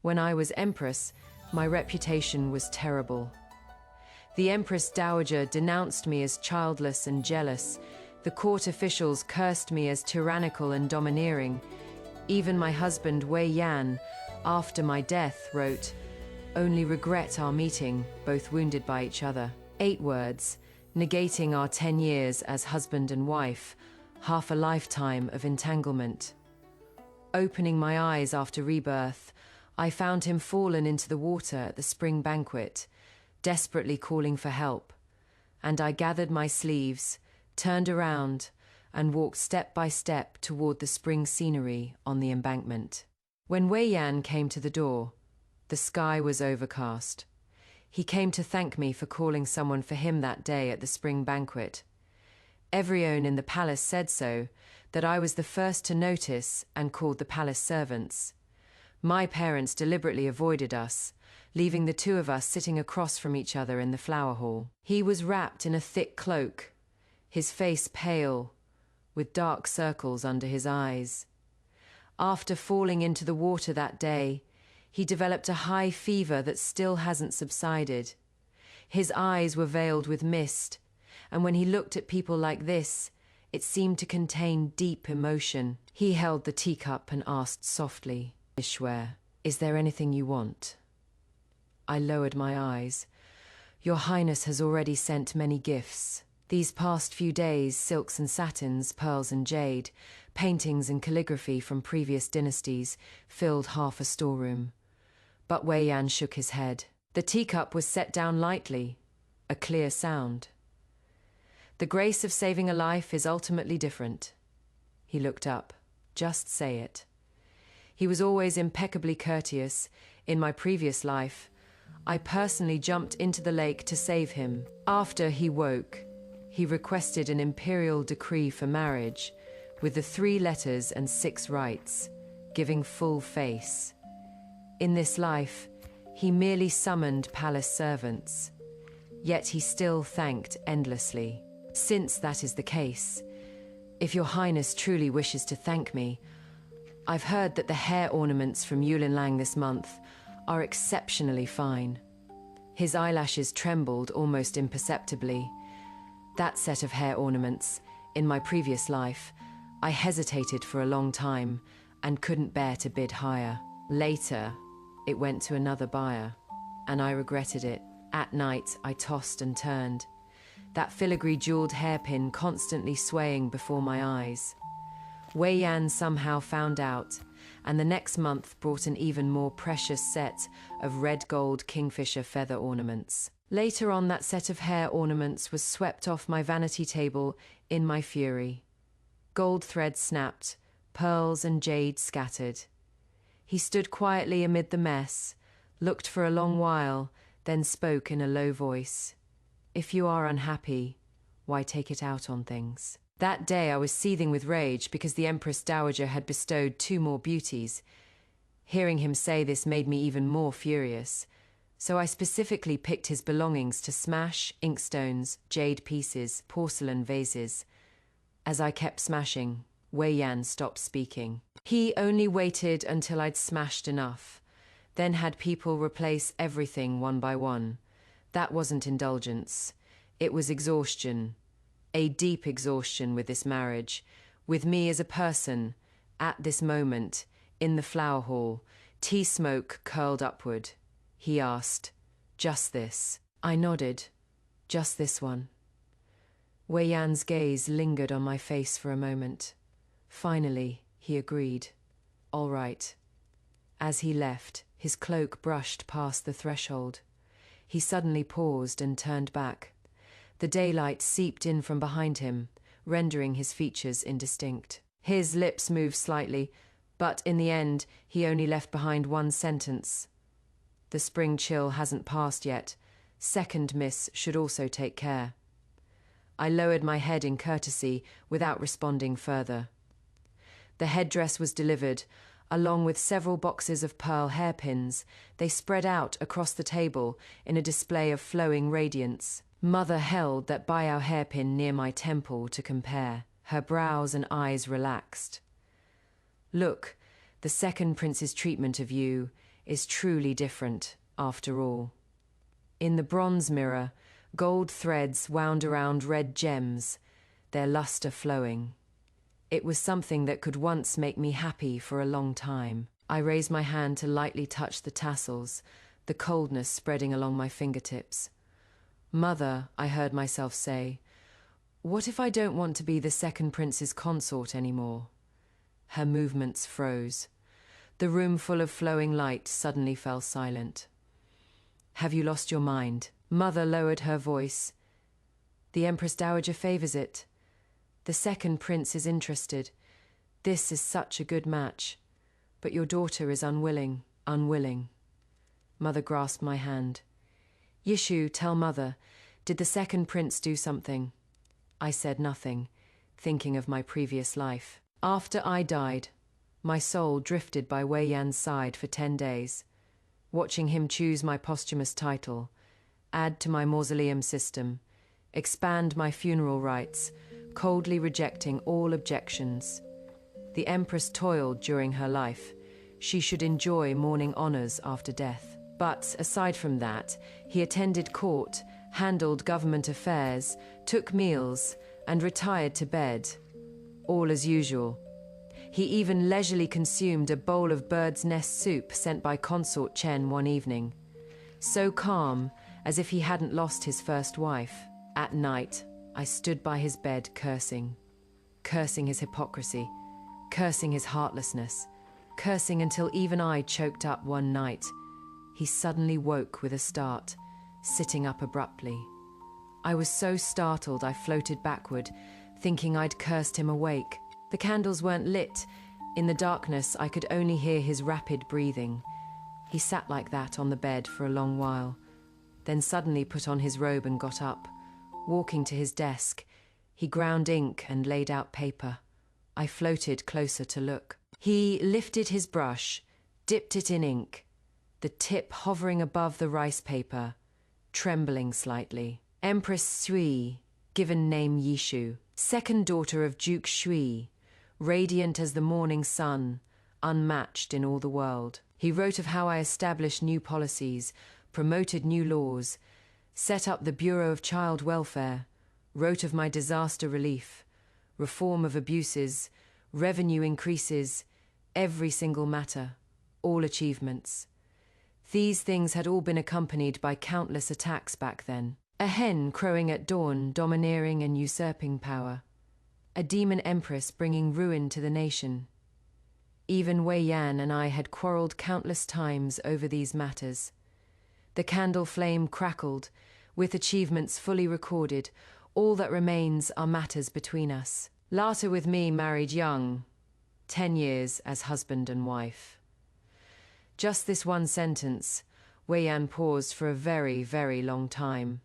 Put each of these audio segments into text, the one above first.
When I was empress, my reputation was terrible. The Empress Dowager denounced me as childless and jealous. The court officials cursed me as tyrannical and domineering. Even my husband, Wei Yan, after my death, wrote, "Only regret our meeting, both wounded by each other." 8 words, negating our 10 years as husband and wife, half a lifetime of entanglement. Opening my eyes after rebirth, I found him fallen into the water at the spring banquet, desperately calling for help, and I gathered my sleeves, turned around, and walked step by step toward the spring scenery on the embankment. When Wei Yan came to the door, the sky was overcast. He came to thank me for calling someone for him that day at the spring banquet. Everyone in the palace said so, that I was the first to notice and called the palace servants. My parents deliberately avoided us, leaving the 2 of us sitting across from each other in the flower hall. He was wrapped in a thick cloak, his face pale, with dark circles under his eyes. After falling into the water that day, he developed a high fever that still hasn't subsided. His eyes were veiled with mist, and when he looked at people like this, it seemed to contain deep emotion. He held the teacup and asked softly, "Ishwar, is there anything you want?" I lowered my eyes. "Your Highness has already sent many gifts. These past few days, silks and satins, pearls and jade, paintings and calligraphy from previous dynasties filled half a storeroom." But Wei Yan shook his head. The teacup was set down lightly, a clear sound. "The grace of saving a life is ultimately different." He looked up. "Just say it." He was always impeccably courteous. In my previous life, I personally jumped into the lake to save him. After he woke, he requested an imperial decree for marriage, with the 3 letters and 6 rights, giving full face. In this life, he merely summoned palace servants, yet he still thanked endlessly. Since that is the case, if your Highness truly wishes to thank me, I've heard that the hair ornaments from Yulin Lang this month are exceptionally fine. His eyelashes trembled almost imperceptibly. That set of hair ornaments, in my previous life, I hesitated for a long time and couldn't bear to bid higher. Later, it went to another buyer, and I regretted it. At night, I tossed and turned, that filigree jeweled hairpin constantly swaying before my eyes. Wei Yan somehow found out, and the next month brought an even more precious set of red gold kingfisher feather ornaments. Later on, that set of hair ornaments was swept off my vanity table in my fury. Gold thread snapped, pearls and jade scattered. He stood quietly amid the mess, looked for a long while, then spoke in a low voice. "If you are unhappy, why take it out on things?" That day I was seething with rage because the Empress Dowager had bestowed 2 more beauties. Hearing him say this made me even more furious, so I specifically picked his belongings to smash: inkstones, jade pieces, porcelain vases. As I kept smashing, Wei Yan stopped speaking. He only waited until I'd smashed enough, then had people replace everything one by one. That wasn't indulgence. It was exhaustion. A deep exhaustion with this marriage, with me as a person, at this moment, in the flower hall, tea smoke curled upward. He asked, "Just this?" I nodded. "Just this one." Wei Yan's gaze lingered on my face for a moment. Finally, he agreed. "All right." As he left, his cloak brushed past the threshold. He suddenly paused and turned back. The daylight seeped in from behind him, rendering his features indistinct. His lips moved slightly, but in the end, he only left behind one sentence. "The spring chill hasn't passed yet. Second miss should also take care." I lowered my head in courtesy without responding further. The headdress was delivered, along with several boxes of pearl hairpins. They spread out across the table in a display of flowing radiance. Mother held that Bayao hairpin near my temple to compare. Her brows and eyes relaxed. "Look, the second prince's treatment of you, is truly different, after all. In the bronze mirror, gold threads wound around red gems, their luster flowing. It was something that could once make me happy for a long time. I raised my hand to lightly touch the tassels, the coldness spreading along my fingertips. "Mother," I heard myself say, "what if I don't want to be the second prince's consort anymore?" Her movements froze. The room full of flowing light suddenly fell silent. "Have you lost your mind?" Mother lowered her voice. "The Empress Dowager favors it. The second prince is interested. This is such a good match. But your daughter is unwilling." Mother grasped my hand. "Yishu, tell Mother, did the second prince do something?" I said nothing, thinking of my previous life. After I died, my soul drifted by Wei Yan's side for 10 days, watching him choose my posthumous title, add to my mausoleum system, expand my funeral rites, coldly rejecting all objections. The Empress toiled during her life. She should enjoy mourning honors after death. But aside from that, he attended court, handled government affairs, took meals, and retired to bed. All as usual. He even leisurely consumed a bowl of bird's nest soup sent by Consort Chen one evening. So calm, as if he hadn't lost his first wife. At night, I stood by his bed cursing his hypocrisy, cursing his heartlessness, cursing until even I choked up one night. He suddenly woke with a start, sitting up abruptly. I was so startled I floated backward, thinking I'd cursed him awake. The candles weren't lit. In the darkness, I could only hear his rapid breathing. He sat like that on the bed for a long while, then suddenly put on his robe and got up. Walking to his desk, he ground ink and laid out paper. I floated closer to look. He lifted his brush, dipped it in ink, the tip hovering above the rice paper, trembling slightly. Empress Sui, given name Yishu, second daughter of Duke Shui, radiant as the morning sun, unmatched in all the world. He wrote of how I established new policies, promoted new laws, set up the Bureau of Child Welfare, wrote of my disaster relief, reform of abuses, revenue increases, every single matter, all achievements. These things had all been accompanied by countless attacks back then. A hen crowing at dawn, domineering and usurping power. A demon empress bringing ruin to the nation. Even Wei Yan and I had quarreled countless times over these matters. The candle flame crackled, with achievements fully recorded. All that remains are matters between us. Lata with me married young, 10 years as husband and wife. Just this one sentence, Wei Yan paused for a very, very long time.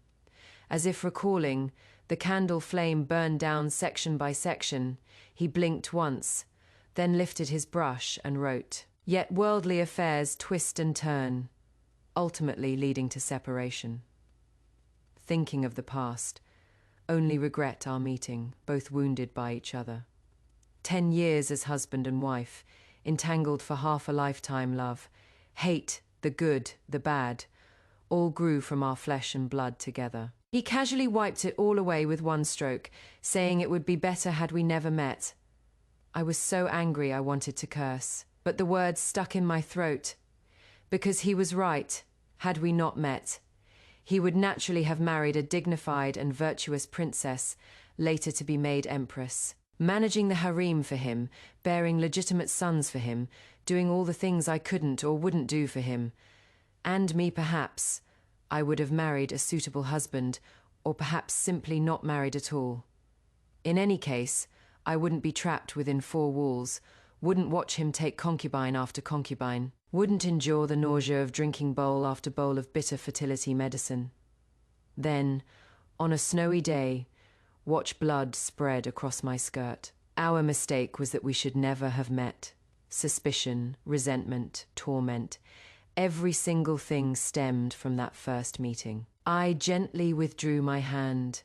As if recalling, the candle flame burned down section by section. He blinked once, then lifted his brush and wrote. Yet worldly affairs twist and turn, ultimately leading to separation. Thinking of the past, only regret our meeting, both wounded by each other. 10 years as husband and wife, entangled for half a lifetime love. Hate, the good, the bad, all grew from our flesh and blood together. He casually wiped it all away with one stroke, saying it would be better had we never met. I was so angry I wanted to curse, but the words stuck in my throat. Because he was right, had we not met. He would naturally have married a dignified and virtuous princess, later to be made empress. Managing the harem for him, bearing legitimate sons for him, doing all the things I couldn't or wouldn't do for him. And me perhaps. I would have married a suitable husband, or perhaps simply not married at all. In any case, I wouldn't be trapped within 4 walls, wouldn't watch him take concubine after concubine, wouldn't endure the nausea of drinking bowl after bowl of bitter fertility medicine. Then, on a snowy day, watch blood spread across my skirt. Our mistake was that we should never have met. Suspicion, resentment, torment, every single thing stemmed from that first meeting. I gently withdrew my hand.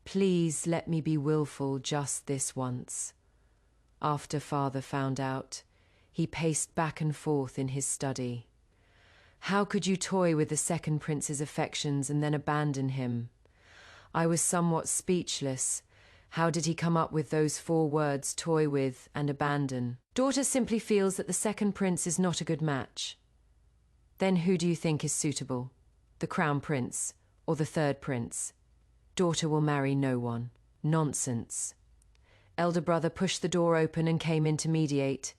Please let me be willful just this once. After father found out, he paced back and forth in his study. How could you toy with the second prince's affections and then abandon him? I was somewhat speechless. How did he come up with those 4 words, toy with and abandon? Daughter simply feels that the second prince is not a good match. Then who do you think is suitable? The crown prince or the third prince? Daughter will marry no one. Nonsense. Elder brother pushed the door open and came in to mediate.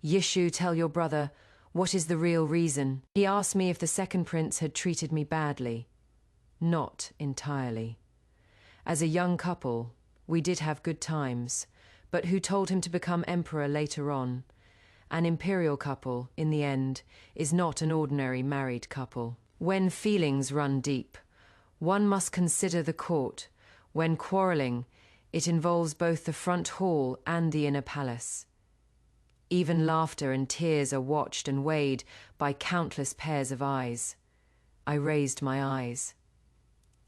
Yishu, tell your brother, what is the real reason? He asked me if the second prince had treated me badly. Not entirely. As a young couple, we did have good times, but who told him to become emperor later on? An imperial couple, in the end, is not an ordinary married couple. When feelings run deep, one must consider the court. When quarreling, it involves both the front hall and the inner palace. Even laughter and tears are watched and weighed by countless pairs of eyes. I raised my eyes.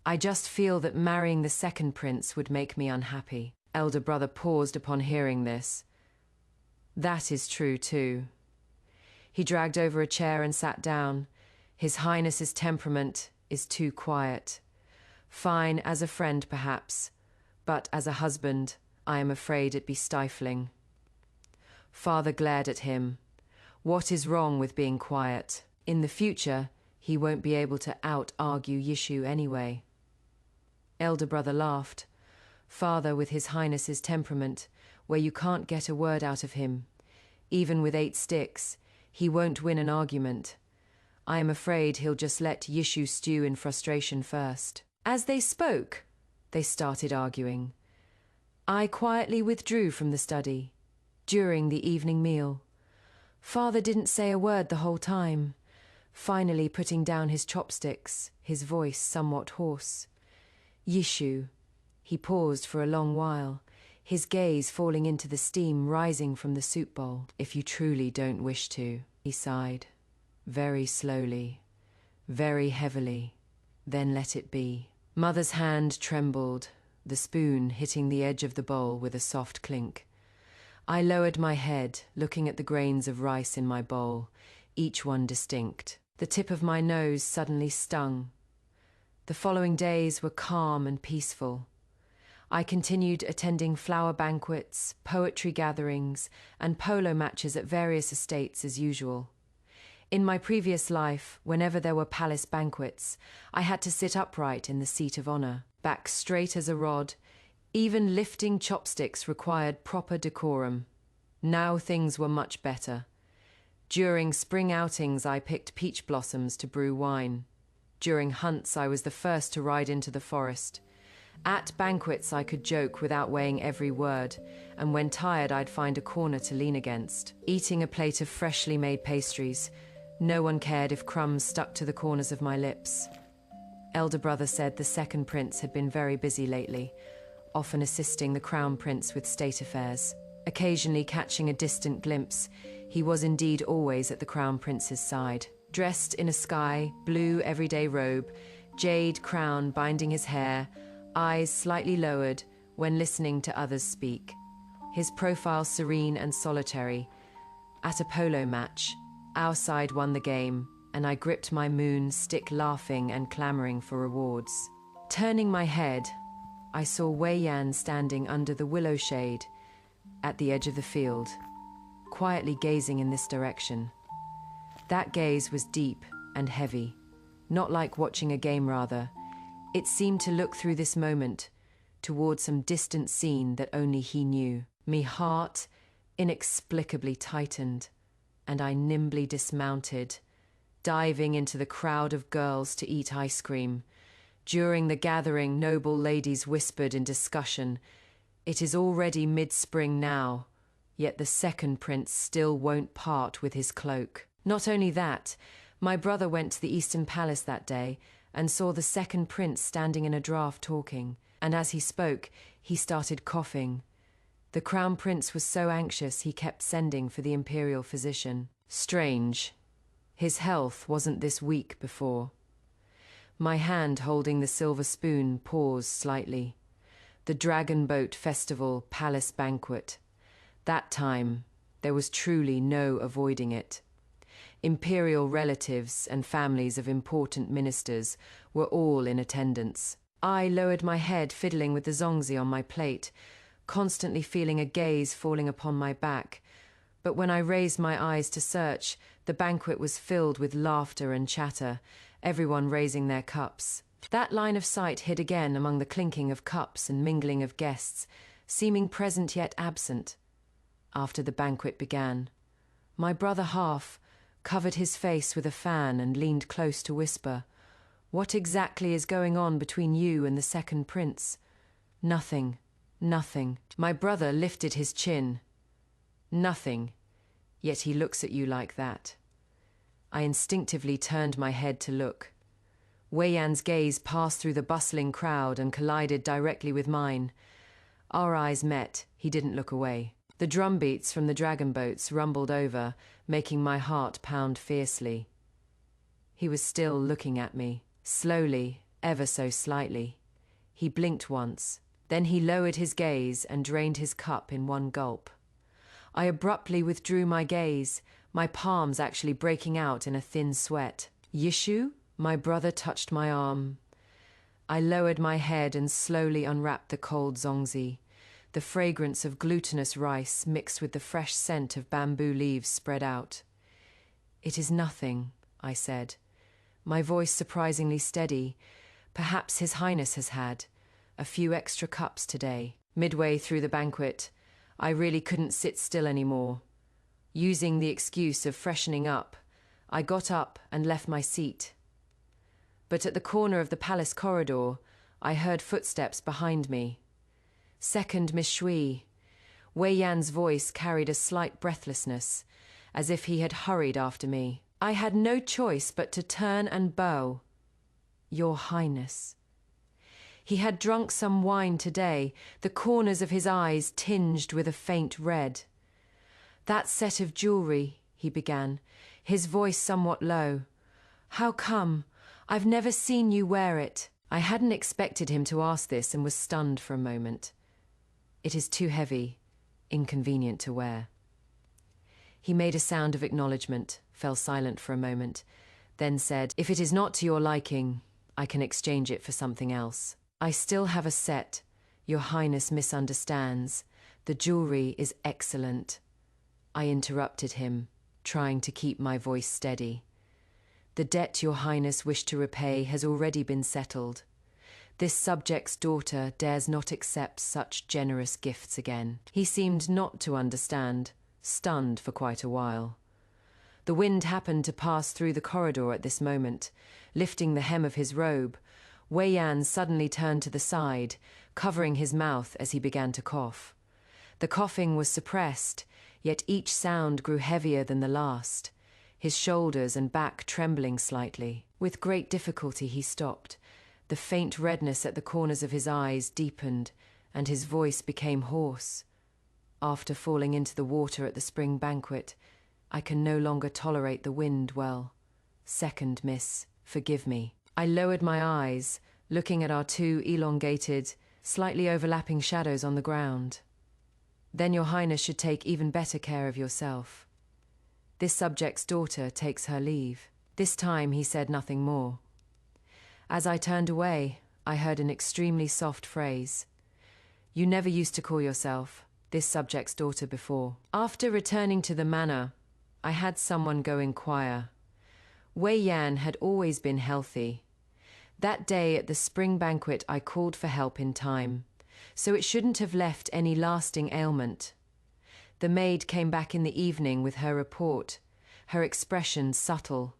I just feel that marrying the second prince would make me unhappy. Elder brother paused upon hearing this. That is true too. He dragged over a chair and sat down. His Highness's temperament is too quiet. Fine as a friend, perhaps, but as a husband, I am afraid it'd be stifling. Father glared at him. What is wrong with being quiet? In the future, he won't be able to out-argue Yishu anyway. Elder brother laughed. Father with his Highness's temperament, where you can't get a word out of him. Even with 8 sticks, he won't win an argument. I am afraid he'll just let Yishu stew in frustration first. As they spoke, they started arguing. I quietly withdrew from the study. During the evening meal, Father didn't say a word the whole time, finally putting down his chopsticks, his voice somewhat hoarse. Yishu. He paused for a long while, his gaze falling into the steam rising from the soup bowl. If you truly don't wish to, he sighed, very slowly, very heavily, then let it be. Mother's hand trembled, the spoon hitting the edge of the bowl with a soft clink. I lowered my head, looking at the grains of rice in my bowl, each one distinct. The tip of my nose suddenly stung. The following days were calm and peaceful. I continued attending flower banquets, poetry gatherings, and polo matches at various estates as usual. In my previous life, whenever there were palace banquets, I had to sit upright in the seat of honor, back straight as a rod. Even lifting chopsticks required proper decorum. Now things were much better. During spring outings, I picked peach blossoms to brew wine. During hunts, I was the first to ride into the forest. At banquets, I could joke without weighing every word, and when tired, I'd find a corner to lean against. Eating a plate of freshly made pastries, no one cared if crumbs stuck to the corners of my lips. Elder brother said the second prince had been very busy lately, often assisting the crown prince with state affairs. Occasionally catching a distant glimpse, he was indeed always at the crown prince's side. Dressed in a sky blue everyday robe, jade crown binding his hair, eyes slightly lowered when listening to others speak. His profile serene and solitary. At a polo match, our side won the game, and I gripped my moon stick laughing and clamoring for rewards. Turning my head, I saw Wei Yan standing under the willow shade at the edge of the field, quietly gazing in this direction. That gaze was deep and heavy, not like watching a game rather. It seemed to look through this moment toward some distant scene that only he knew. Me heart inexplicably tightened, and I nimbly dismounted, diving into the crowd of girls to eat ice cream. During the gathering, noble ladies whispered in discussion, "It is already mid-spring now, yet the second prince still won't part with his cloak." Not only that, my brother went to the Eastern Palace that day and saw the second prince standing in a draft talking, and as he spoke, he started coughing. The crown prince was so anxious he kept sending for the imperial physician. Strange. His health wasn't this weak before. My hand holding the silver spoon paused slightly. The Dragon Boat Festival Palace Banquet. That time, there was truly no avoiding it. Imperial relatives and families of important ministers were all in attendance. I lowered my head, fiddling with the zongzi on my plate, constantly feeling a gaze falling upon my back. But when I raised my eyes to search, the banquet was filled with laughter and chatter, everyone raising their cups. That line of sight hid again among the clinking of cups and mingling of guests, seeming present yet absent. After the banquet began, my brother half covered his face with a fan and leaned close to whisper, "What exactly is going on between you and the second prince?" "Nothing, nothing." My brother lifted his chin. "Nothing, yet he looks at you like that." I instinctively turned my head to look. Wei Yan's gaze passed through the bustling crowd and collided directly with mine. Our eyes met. He didn't look away. The drumbeats from the dragon boats rumbled over, making my heart pound fiercely. He was still looking at me, slowly, ever so slightly. He blinked once. Then he lowered his gaze and drained his cup in one gulp. I abruptly withdrew my gaze, my palms actually breaking out in a thin sweat. "Yishu?" My brother touched my arm. I lowered my head and slowly unwrapped the cold zongzi. The fragrance of glutinous rice mixed with the fresh scent of bamboo leaves spread out. "It is nothing," I said, my voice surprisingly steady. "Perhaps His Highness has had a few extra cups today." Midway through the banquet, I really couldn't sit still anymore. Using the excuse of freshening up, I got up and left my seat. But at the corner of the palace corridor, I heard footsteps behind me. "Second Miss Shui." Wei Yan's voice carried a slight breathlessness, as if he had hurried after me. I had no choice but to turn and bow. "Your Highness." He had drunk some wine today, the corners of his eyes tinged with a faint red. "That set of jewelry," he began, his voice somewhat low. "How come? I've never seen you wear it." I hadn't expected him to ask this and was stunned for a moment. "It is too heavy, inconvenient to wear." He made a sound of acknowledgement, fell silent for a moment, then said, "If it is not to your liking, I can exchange it for something else." "I still have a set. Your Highness misunderstands. The jewelry is excellent." I interrupted him, trying to keep my voice steady. "The debt your Highness wished to repay has already been settled. This subject's daughter dares not accept such generous gifts again." He seemed not to understand, stunned for quite a while. The wind happened to pass through the corridor at this moment. Lifting the hem of his robe, Wei Yan suddenly turned to the side, covering his mouth as he began to cough. The coughing was suppressed, yet each sound grew heavier than the last, his shoulders and back trembling slightly. With great difficulty he stopped. The faint redness at the corners of his eyes deepened, and his voice became hoarse. "After falling into the water at the spring banquet, I can no longer tolerate the wind well. Second Miss, forgive me." I lowered my eyes, looking at our two elongated, slightly overlapping shadows on the ground. "Then your Highness should take even better care of yourself. This subject's daughter takes her leave." This time he said nothing more. As I turned away, I heard an extremely soft phrase. "You never used to call yourself this subject's daughter before." After returning to the manor, I had someone go inquire. Wei Yan had always been healthy. That day at the spring banquet I called for help in time, so it shouldn't have left any lasting ailment. The maid came back in the evening with her report, her expression subtle.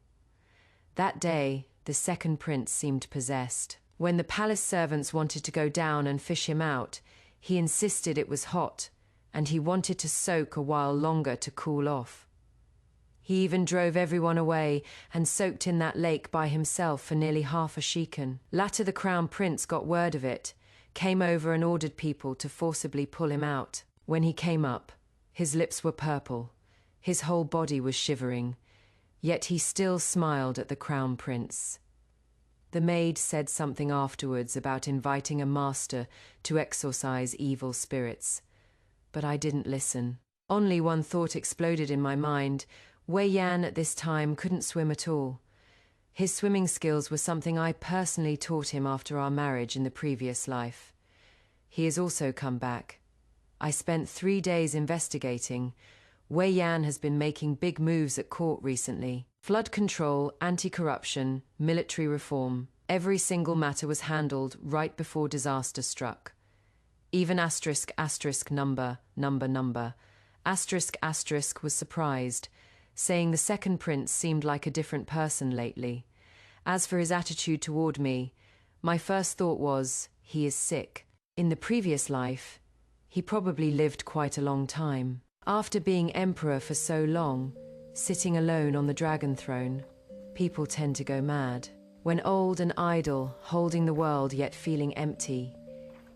That day, the second prince seemed possessed. When the palace servants wanted to go down and fish him out, he insisted it was hot, and he wanted to soak a while longer to cool off. He even drove everyone away and soaked in that lake by himself for nearly half a shekan. Later the crown prince got word of it, came over and ordered people to forcibly pull him out. When he came up, his lips were purple, his whole body was shivering, yet he still smiled at the crown prince. The maid said something afterwards about inviting a master to exorcise evil spirits, but I didn't listen. Only one thought exploded in my mind. Wei Yan at this time couldn't swim at all. His swimming skills were something I personally taught him after our marriage in the previous life. He has also come back. I spent 3 days investigating. Wei Yan has been making big moves at court recently. Flood control, anti-corruption, military reform. Every single matter was handled right before disaster struck. Even number was surprised, saying the second prince seemed like a different person lately. As for his attitude toward me, my first thought was, he is sick. In the previous life, he probably lived quite a long time. After being emperor for so long, sitting alone on the dragon throne, people tend to go mad. When old and idle, holding the world yet feeling empty,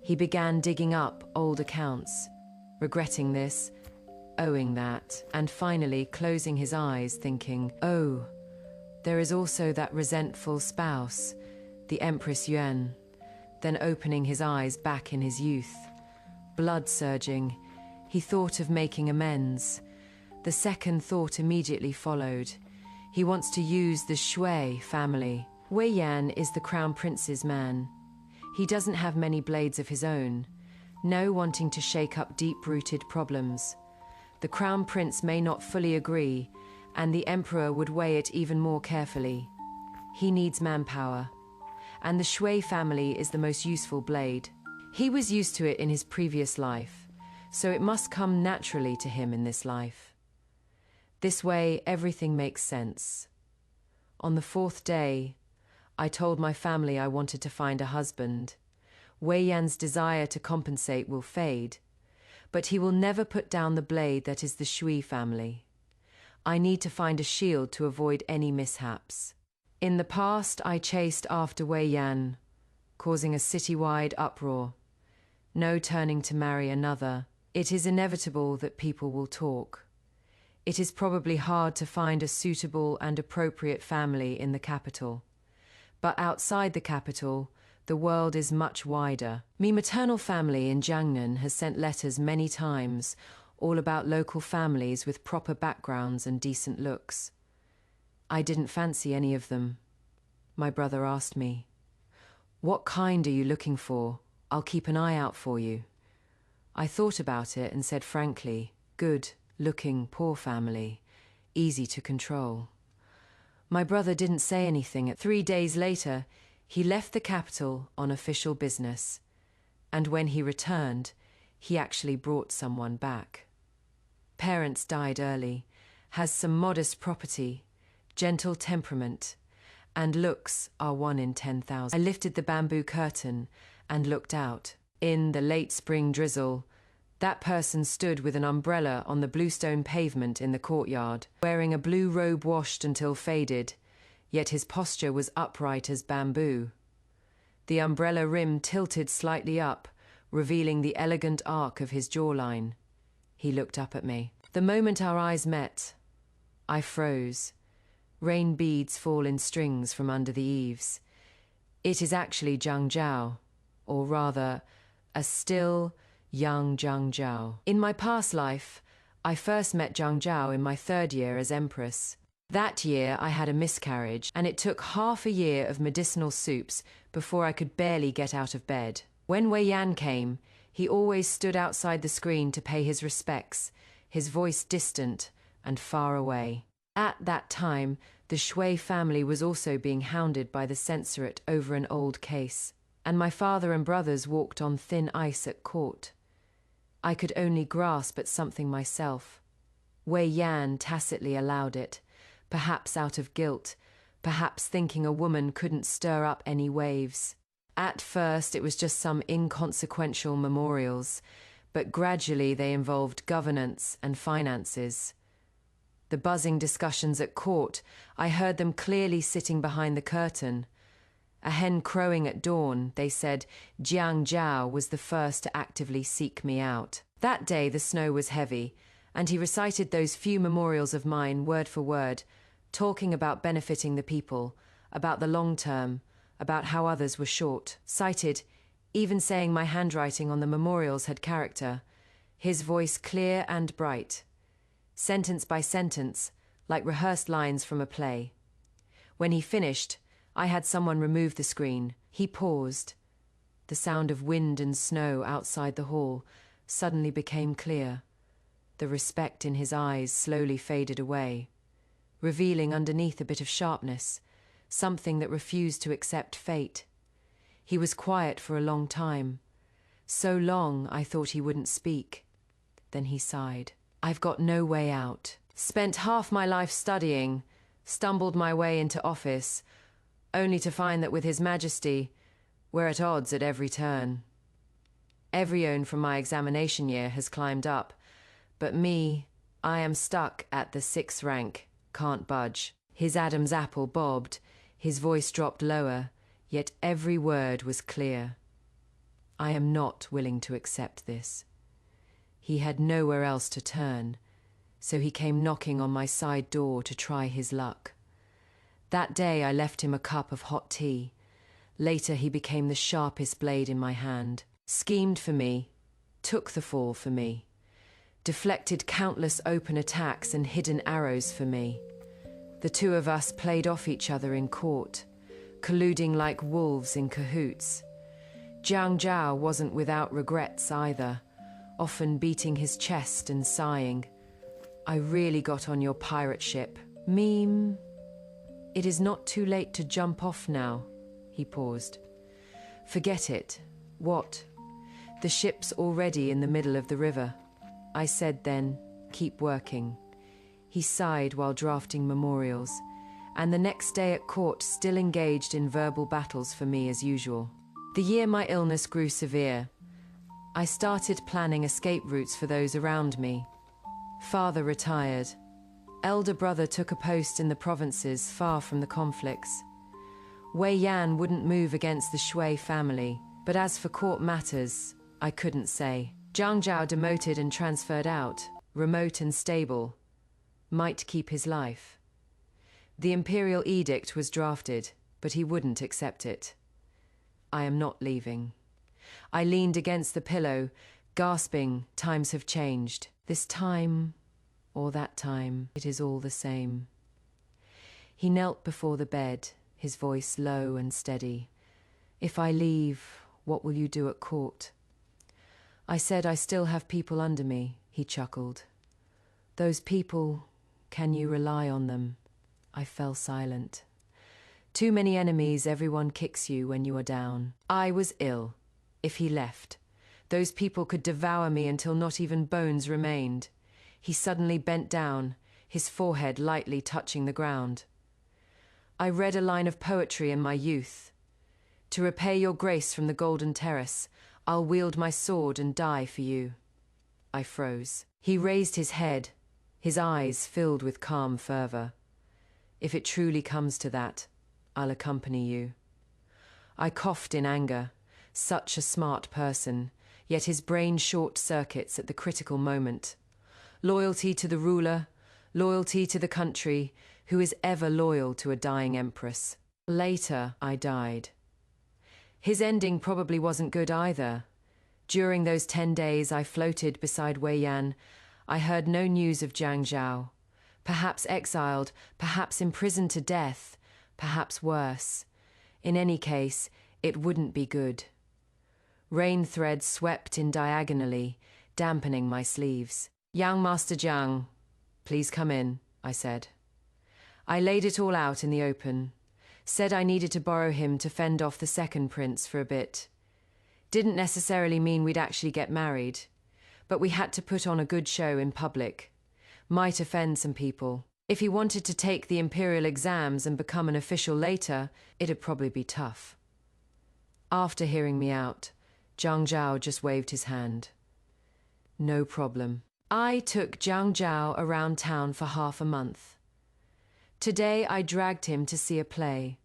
he began digging up old accounts, regretting this, owing that, and finally closing his eyes thinking, oh, there is also that resentful spouse, the Empress Yuan, then opening his eyes back in his youth. Blood surging, he thought of making amends. The second thought immediately followed. He wants to use the Shui family. Wei Yan is the crown prince's man. He doesn't have many blades of his own, no wanting to shake up deep-rooted problems. The crown prince may not fully agree, and the emperor would weigh it even more carefully. He needs manpower, and the Shui family is the most useful blade. He was used to it in his previous life, so it must come naturally to him in this life. This way, everything makes sense. On the 4th day, I told my family I wanted to find a husband. Wei Yan's desire to compensate will fade, but he will never put down the blade that is the Shui family. I need to find a shield to avoid any mishaps. In the past, I chased after Wei Yan, causing a citywide uproar. No turning to marry another. It is inevitable that people will talk. It is probably hard to find a suitable and appropriate family in the capital. But outside the capital, the world is much wider. My maternal family in Jiangnan has sent letters many times, all about local families with proper backgrounds and decent looks. I didn't fancy any of them. My brother asked me, "What kind are you looking for? I'll keep an eye out for you." I thought about it and said frankly, good-looking, poor family, easy to control. My brother didn't say anything. 3 days later, he left the capital on official business, and when he returned, he actually brought someone back. Parents died early, has some modest property, gentle temperament, and looks are 1 in 10,000. I lifted the bamboo curtain and looked out. In the late spring drizzle, that person stood with an umbrella on the bluestone pavement in the courtyard, wearing a blue robe washed until faded, yet his posture was upright as bamboo. The umbrella rim tilted slightly up, revealing the elegant arc of his jawline. He looked up at me. The moment our eyes met, I froze. Rain beads fall in strings from under the eaves. It is actually Zhang Zhao, or rather, a still, young Zhang Zhao. In my past life, I first met Zhang Zhao in my 3rd year as empress. That year I had a miscarriage, and it took half a year of medicinal soups before I could barely get out of bed. When Wei Yan came, he always stood outside the screen to pay his respects, his voice distant and far away. At that time, the Shui family was also being hounded by the censorate over an old case, and my father and brothers walked on thin ice at court. I could only grasp at something myself. Wei Yan tacitly allowed it, perhaps out of guilt, perhaps thinking a woman couldn't stir up any waves. At first it was just some inconsequential memorials, but gradually they involved governance and finances. The buzzing discussions at court, I heard them clearly sitting behind the curtain. A hen crowing at dawn, they said Jiang Zhao was the first to actively seek me out. That day the snow was heavy, and he recited those few memorials of mine word for word, talking about benefiting the people, about the long term, about how others were short. Cited, even saying my handwriting on the memorials had character, his voice clear and bright. Sentence by sentence, like rehearsed lines from a play. When he finished, I had someone remove the screen. He paused. The sound of wind and snow outside the hall suddenly became clear. The respect in his eyes slowly faded away, revealing underneath a bit of sharpness, something that refused to accept fate. He was quiet for a long time. So long I thought he wouldn't speak. Then he sighed. I've got no way out. Spent half my life studying, stumbled my way into office, only to find that with His Majesty, we're at odds at every turn. Everyone from my examination year has climbed up, but me, I am stuck at the 6th rank, can't budge. His Adam's apple bobbed, his voice dropped lower, yet every word was clear. I am not willing to accept this. He had nowhere else to turn, so he came knocking on my side door to try his luck. That day I left him a cup of hot tea. Later he became the sharpest blade in my hand, schemed for me, took the fall for me, deflected countless open attacks and hidden arrows for me. The two of us played off each other in court, colluding like wolves in cahoots. Jiang Zhao wasn't without regrets either, often beating his chest and sighing. I really got on your pirate ship. Meme. It is not too late to jump off now. He paused. Forget it. What? The ship's already in the middle of the river. I said then, keep working. He sighed while drafting memorials, and the next day at court still engaged in verbal battles for me as usual. The year my illness grew severe, I started planning escape routes for those around me. Father retired. Elder brother took a post in the provinces far from the conflicts. Wei Yan wouldn't move against the Shui family, but as for court matters, I couldn't say. Jiang Zhao demoted and transferred out, remote and stable. Might keep his life. The imperial edict was drafted, but he wouldn't accept it. I am not leaving. I leaned against the pillow, gasping. Times have changed. This time, or that time, it is all the same. He knelt before the bed, his voice low and steady. If I leave, what will you do at court? I said I still have people under me, he chuckled. Those people, can you rely on them? I fell silent. Too many enemies, everyone kicks you when you are down. I was ill. If he left, those people could devour me until not even bones remained. He suddenly bent down, his forehead lightly touching the ground. I read a line of poetry in my youth. To repay your grace from the golden terrace, I'll wield my sword and die for you. I froze. He raised his head, his eyes filled with calm fervor. If it truly comes to that, I'll accompany you. I coughed in anger. Such a smart person, yet his brain short circuits at the critical moment. Loyalty to the ruler, loyalty to the country, who is ever loyal to a dying empress. Later, I died. His ending probably wasn't good either. During those 10 days I floated beside Wei Yan, I heard no news of Jiang Zhao. Perhaps exiled, perhaps imprisoned to death, perhaps worse. In any case, it wouldn't be good. Rain threads swept in diagonally, dampening my sleeves. Young Master Jiang, please come in, I said. I laid it all out in the open. Said I needed to borrow him to fend off the second prince for a bit. Didn't necessarily mean we'd actually get married, but we had to put on a good show in public. Might offend some people. If he wanted to take the imperial exams and become an official later, it'd probably be tough. After hearing me out, Jiang Zhao just waved his hand. No problem. I took Jiang Zhao around town for half a month. Today I dragged him to see a play.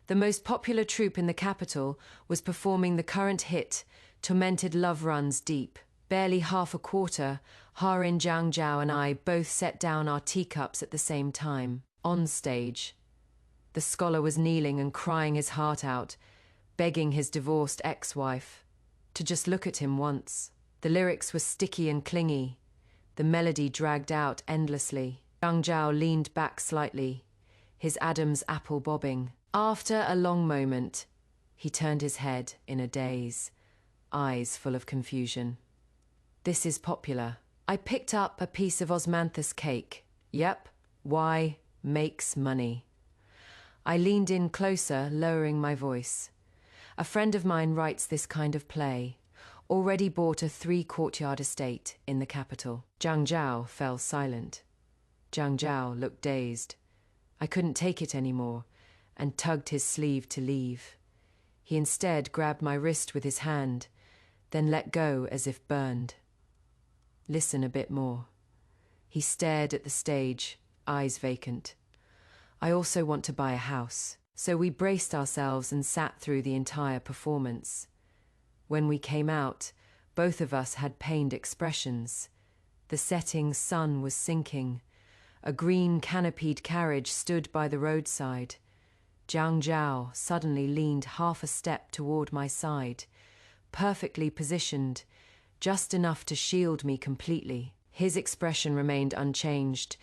The most popular troupe in the capital was performing the current hit, Tormented Love Runs Deep. Barely half a quarter, Harin, Jiang Zhao and I both set down our teacups at the same time. On stage, the scholar was kneeling and crying his heart out, begging his divorced ex-wife to just look at him once. The lyrics were sticky and clingy. The melody dragged out endlessly. Zhang Zhao leaned back slightly, his Adam's apple bobbing. After a long moment, he turned his head in a daze, eyes full of confusion. This is popular. I picked up a piece of osmanthus cake. Yep, why? Makes money. I leaned in closer, lowering my voice. A friend of mine writes this kind of play. Already bought a 3-courtyard estate in the capital. Zhang Zhao fell silent. Zhang Zhao looked dazed. I couldn't take it anymore, and tugged his sleeve to leave. He instead grabbed my wrist with his hand, then let go as if burned. Listen a bit more. He stared at the stage, eyes vacant. I also want to buy a house. So we braced ourselves and sat through the entire performance. When we came out, both of us had pained expressions. The setting sun was sinking. A green canopied carriage stood by the roadside. Zhang Zhao suddenly leaned half a step toward my side, perfectly positioned, just enough to shield me completely. His expression remained unchanged,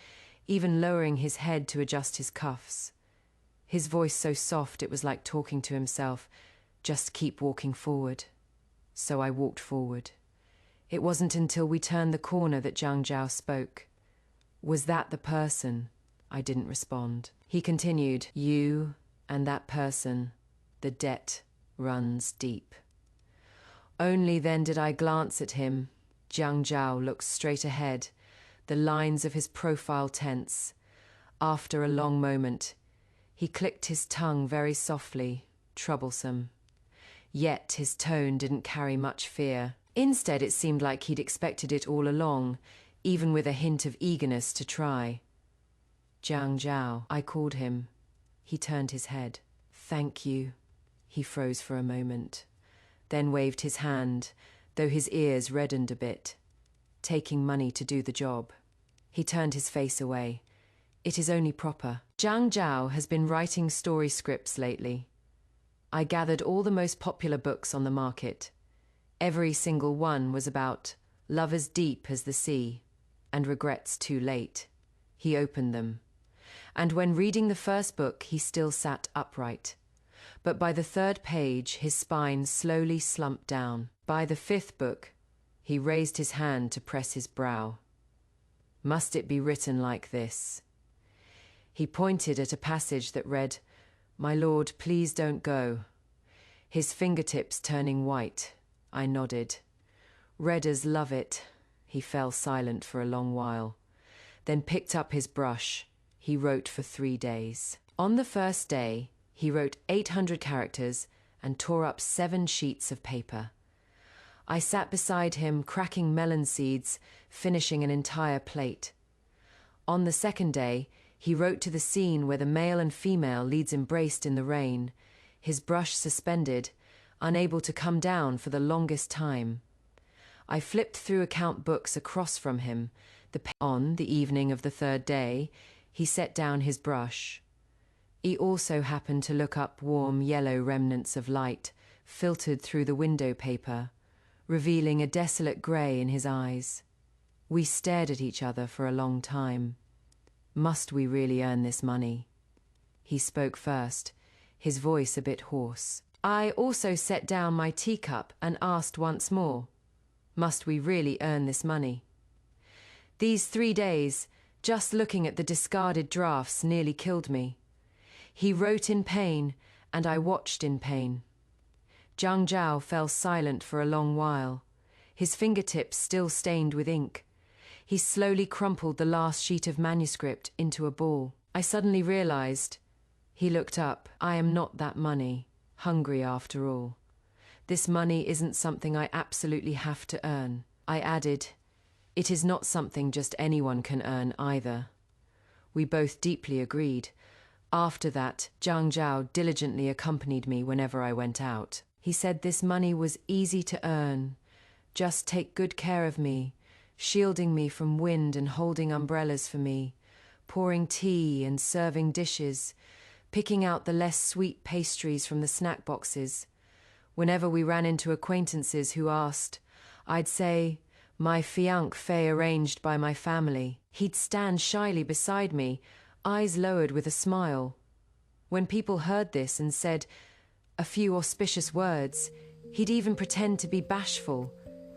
even lowering his head to adjust his cuffs. His voice so soft it was like talking to himself, just keep walking forward. So I walked forward. It wasn't until we turned the corner that Zhang Zhao spoke. Was that the person? I didn't respond. He continued, you and that person, the debt runs deep. Only then did I glance at him. Zhang Zhao looked straight ahead, the lines of his profile tense. After a long moment, he clicked his tongue very softly, troublesome. Yet his tone didn't carry much fear. Instead, it seemed like he'd expected it all along, even with a hint of eagerness to try. Zhang Zhao, I called him. He turned his head. Thank you. He froze for a moment, then waved his hand, though his ears reddened a bit. Taking money to do the job. He turned his face away. It is only proper. Zhang Zhao has been writing story scripts lately. I gathered all the most popular books on the market. Every single one was about love as deep as the sea, and regrets too late. He opened them. And when reading the first book, he still sat upright. But by the 3rd page, his spine slowly slumped down. By the 5th book, he raised his hand to press his brow. Must it be written like this? He pointed at a passage that read, My lord, please don't go. His fingertips turning white. I nodded. Readers love it. He fell silent for a long while, then picked up his brush. He wrote for 3 days. On the first day, he wrote 800 characters and tore up 7 sheets of paper. I sat beside him, cracking melon seeds, finishing an entire plate. On the second day, he wrote to the scene where the male and female leads embraced in the rain, his brush suspended, unable to come down for the longest time. I flipped through account books across from him. On the evening of the 3rd day, he set down his brush. He also happened to look up warm yellow remnants of light, filtered through the window paper, revealing a desolate grey in his eyes. We stared at each other for a long time. Must we really earn this money? He spoke first, his voice a bit hoarse. I also set down my teacup and asked once more, must we really earn this money? These 3 days, just looking at the discarded drafts nearly killed me. He wrote in pain, and I watched in pain. Zhang Zhao fell silent for a long while, his fingertips still stained with ink. He slowly crumpled the last sheet of manuscript into a ball. I suddenly realized. He looked up. I am not that money, hungry after all. This money isn't something I absolutely have to earn. I added, it is not something just anyone can earn either. We both deeply agreed. After that, Zhang Zhao diligently accompanied me whenever I went out. He said this money was easy to earn. Just take good care of me, shielding me from wind and holding umbrellas for me, pouring tea and serving dishes, picking out the less sweet pastries from the snack boxes. Whenever we ran into acquaintances who asked, I'd say, My fiancé arranged by my family. He'd stand shyly beside me, eyes lowered with a smile. When people heard this and said a few auspicious words, he'd even pretend to be bashful,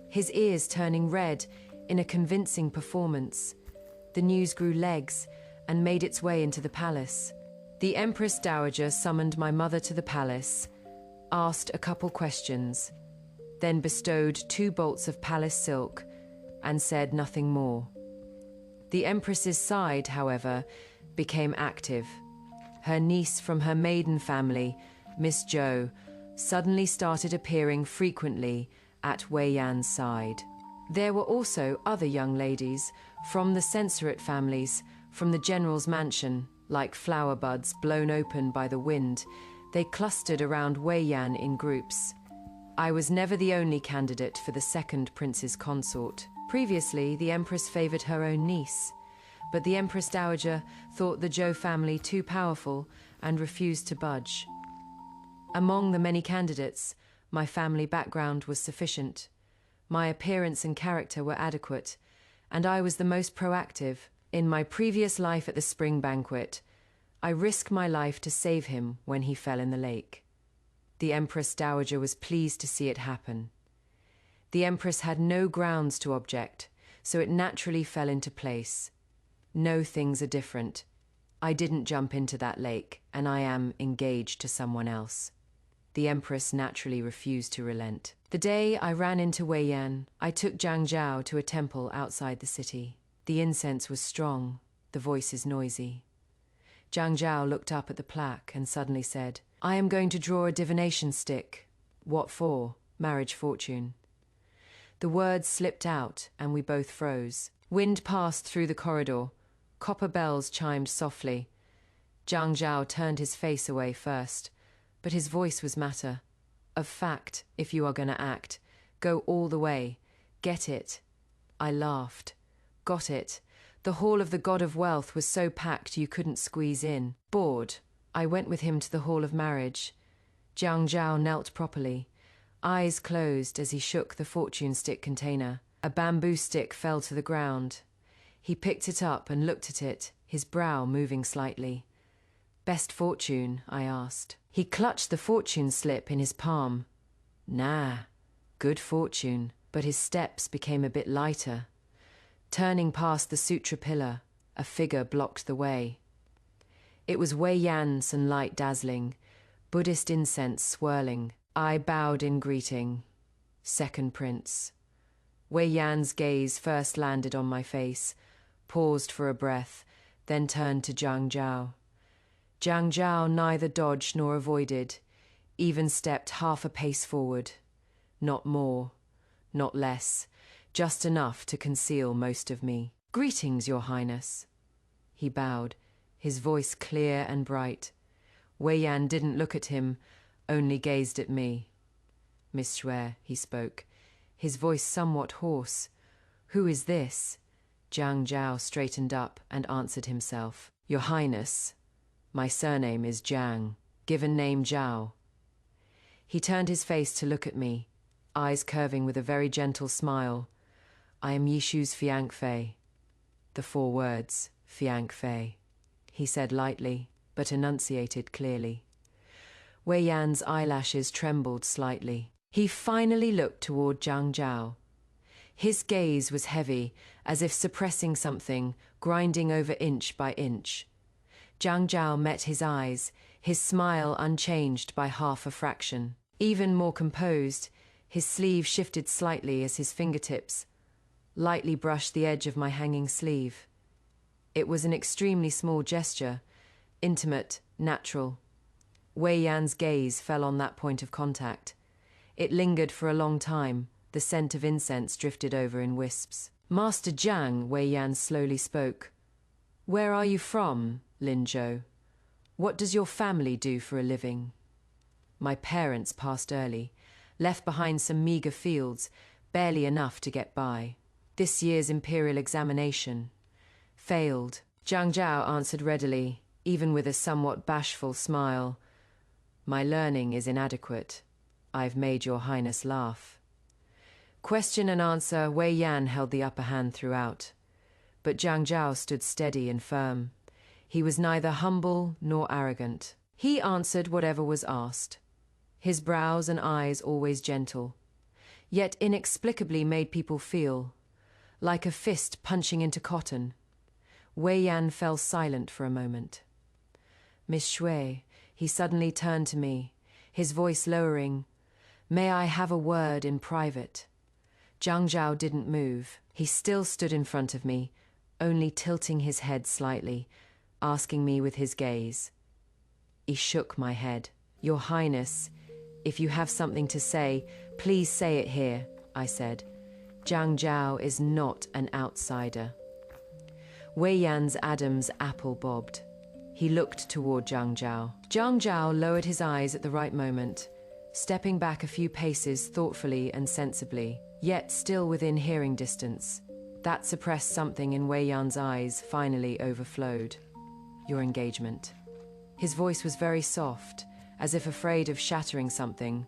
his ears turning red in a convincing performance. The news grew legs and made its way into the palace. The Empress Dowager summoned my mother to the palace, asked a couple questions, then bestowed 2 bolts of palace silk and said nothing more. The Empress's side, however, became active. Her niece from her maiden family, Miss Jo, suddenly started appearing frequently at Wei Yan's side. There were also other young ladies from the censorate families, from the general's mansion, like flower buds blown open by the wind. They clustered around Wei Yan in groups. I was never the only candidate for the second prince's consort. Previously, the Empress favored her own niece, but the Empress Dowager thought the Zhou family too powerful and refused to budge. Among the many candidates, my family background was sufficient. My appearance and character were adequate, and I was the most proactive. In my previous life at the spring banquet, I risked my life to save him when he fell in the lake. The Empress Dowager was pleased to see it happen. The Empress had no grounds to object, so it naturally fell into place. No, things are different. I didn't jump into that lake, and I am engaged to someone else. The Empress naturally refused to relent. The day I ran into Wei Yan, I took Zhang Zhao to a temple outside the city. The incense was strong, the voices noisy. Zhang Zhao looked up at the plaque and suddenly said, "I am going to draw a divination stick." "What for?" "Marriage fortune." The words slipped out and we both froze. Wind passed through the corridor. Copper bells chimed softly. Zhang Zhao turned his face away first, but his voice was matter of fact. "If you are going to act, go all the way. Get it." I laughed. Got it. The hall of the God of Wealth was so packed you couldn't squeeze in. Bored, I went with him to the hall of marriage. Zhang Zhao knelt properly, eyes closed as he shook the fortune stick container. A bamboo stick fell to the ground. He picked it up and looked at it, his brow moving slightly. "Best fortune?" I asked. He clutched the fortune slip in his palm. "Nah, good fortune." But his steps became a bit lighter. Turning past the sutra pillar, a figure blocked the way. It was Wei Yan, sunlight dazzling, Buddhist incense swirling. I bowed in greeting. Second prince. Wei Yan's gaze first landed on my face, paused for a breath, then turned to Zhang Zhao. Zhang Zhao neither dodged nor avoided, even stepped half a pace forward. Not more, not less, just enough to conceal most of me. "Greetings, Your Highness." He bowed, his voice clear and bright. Wei Yan didn't look at him, only gazed at me. "Miss Xue," he spoke, his voice somewhat hoarse. "Who is this?" Zhang Zhao straightened up and answered himself. "Your Highness, my surname is Zhang, given name Zhao." He turned his face to look at me, eyes curving with a very gentle smile. "I am Yishu's fiancé." The 4 words, fiancé, he said lightly, but enunciated clearly. Wei Yan's eyelashes trembled slightly. He finally looked toward Zhang Zhao. His gaze was heavy, as if suppressing something, grinding over inch by inch. Zhang Zhao met his eyes, his smile unchanged by half a fraction. Even more composed, his sleeve shifted slightly as his fingertips lightly brushed the edge of my hanging sleeve. It was an extremely small gesture, intimate, natural. Wei Yan's gaze fell on that point of contact. It lingered for a long time. The scent of incense drifted over in wisps. "Master Zhang," Wei Yan slowly spoke. "Where are you from, Lin Zhou? What does your family do for a living?" My parents passed early, left behind some meager fields, barely enough to get by. This year's imperial examination. Failed. Zhang Zhao answered readily, even with a somewhat bashful smile. "My learning is inadequate. I've made your highness laugh." Question and answer, Wei Yan held the upper hand throughout. But Jiang Zhao stood steady and firm. He was neither humble nor arrogant. He answered whatever was asked. His brows and eyes always gentle, yet inexplicably made people feel like a fist punching into cotton. Wei Yan fell silent for a moment. Miss Shui, he suddenly turned to me, his voice lowering. May I have a word in private? Jiang Zhao didn't move. He still stood in front of me, only tilting his head slightly, asking me with his gaze. He shook my head. Your Highness, if you have something to say, please say it here, I said. Jiang Zhao is not an outsider. Wei Yan's Adam's apple bobbed. He looked toward Jiang Zhao. Jiang Zhao lowered his eyes at the right moment, stepping back a few paces thoughtfully and sensibly, yet still within hearing distance. That suppressed something in Wei Yan's eyes finally overflowed. Your engagement. His voice was very soft, as if afraid of shattering something.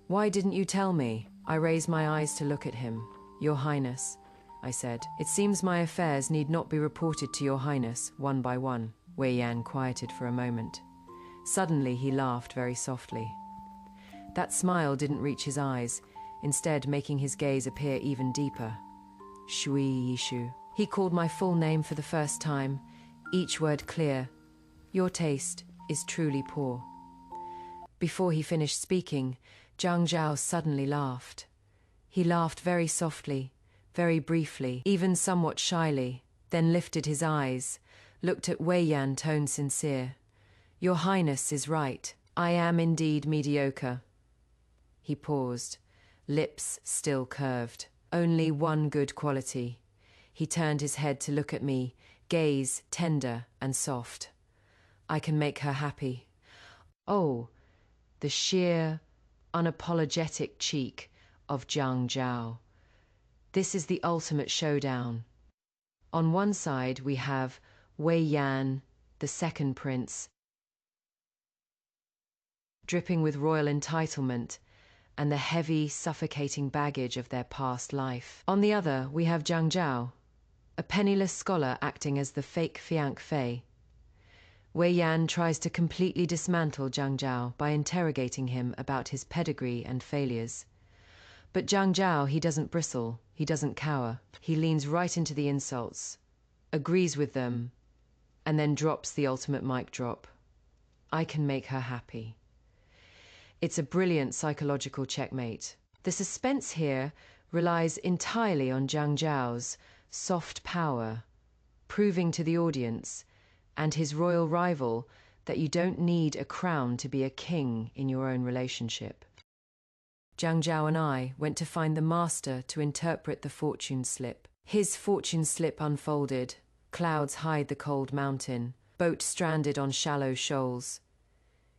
Why didn't you tell me? I raised my eyes to look at him. Your Highness, I said. It seems my affairs need not be reported to Your Highness, one by one. Wei Yan quieted for a moment. Suddenly he laughed very softly. That smile didn't reach his eyes, instead making his gaze appear even deeper. Shui Yishu. He called my full name for the first time, each word clear. Your taste is truly poor. Before he finished speaking, Jiang Zhao suddenly laughed. He laughed very softly, very briefly, even somewhat shyly, then lifted his eyes, looked at Wei Yan, tone sincere. Your Highness is right. I am indeed mediocre. He paused, lips still curved. Only one good quality. He turned his head to look at me, gaze tender and soft. I can make her happy. Oh, the sheer, unapologetic cheek of Jiang Zhao. This is the ultimate showdown. On one side we have Wei Yan, the second prince, dripping with royal entitlement and the heavy, suffocating baggage of their past life. On the other, we have Jiang Zhao, a penniless scholar acting as the fake Fianc Fei. Wei Yan tries to completely dismantle Jiang Zhao by interrogating him about his pedigree and failures. But Jiang Zhao, he doesn't bristle, he doesn't cower. He leans right into the insults, agrees with them, and then drops the ultimate mic drop. I can make her happy. It's a brilliant psychological checkmate. The suspense here relies entirely on Jiang Zhao's soft power, proving to the audience and his royal rival that you don't need a crown to be a king in your own relationship. Jiang Zhao and I went to find the master to interpret the fortune slip. His fortune slip unfolded. Clouds hide the cold mountain, boat stranded on shallow shoals.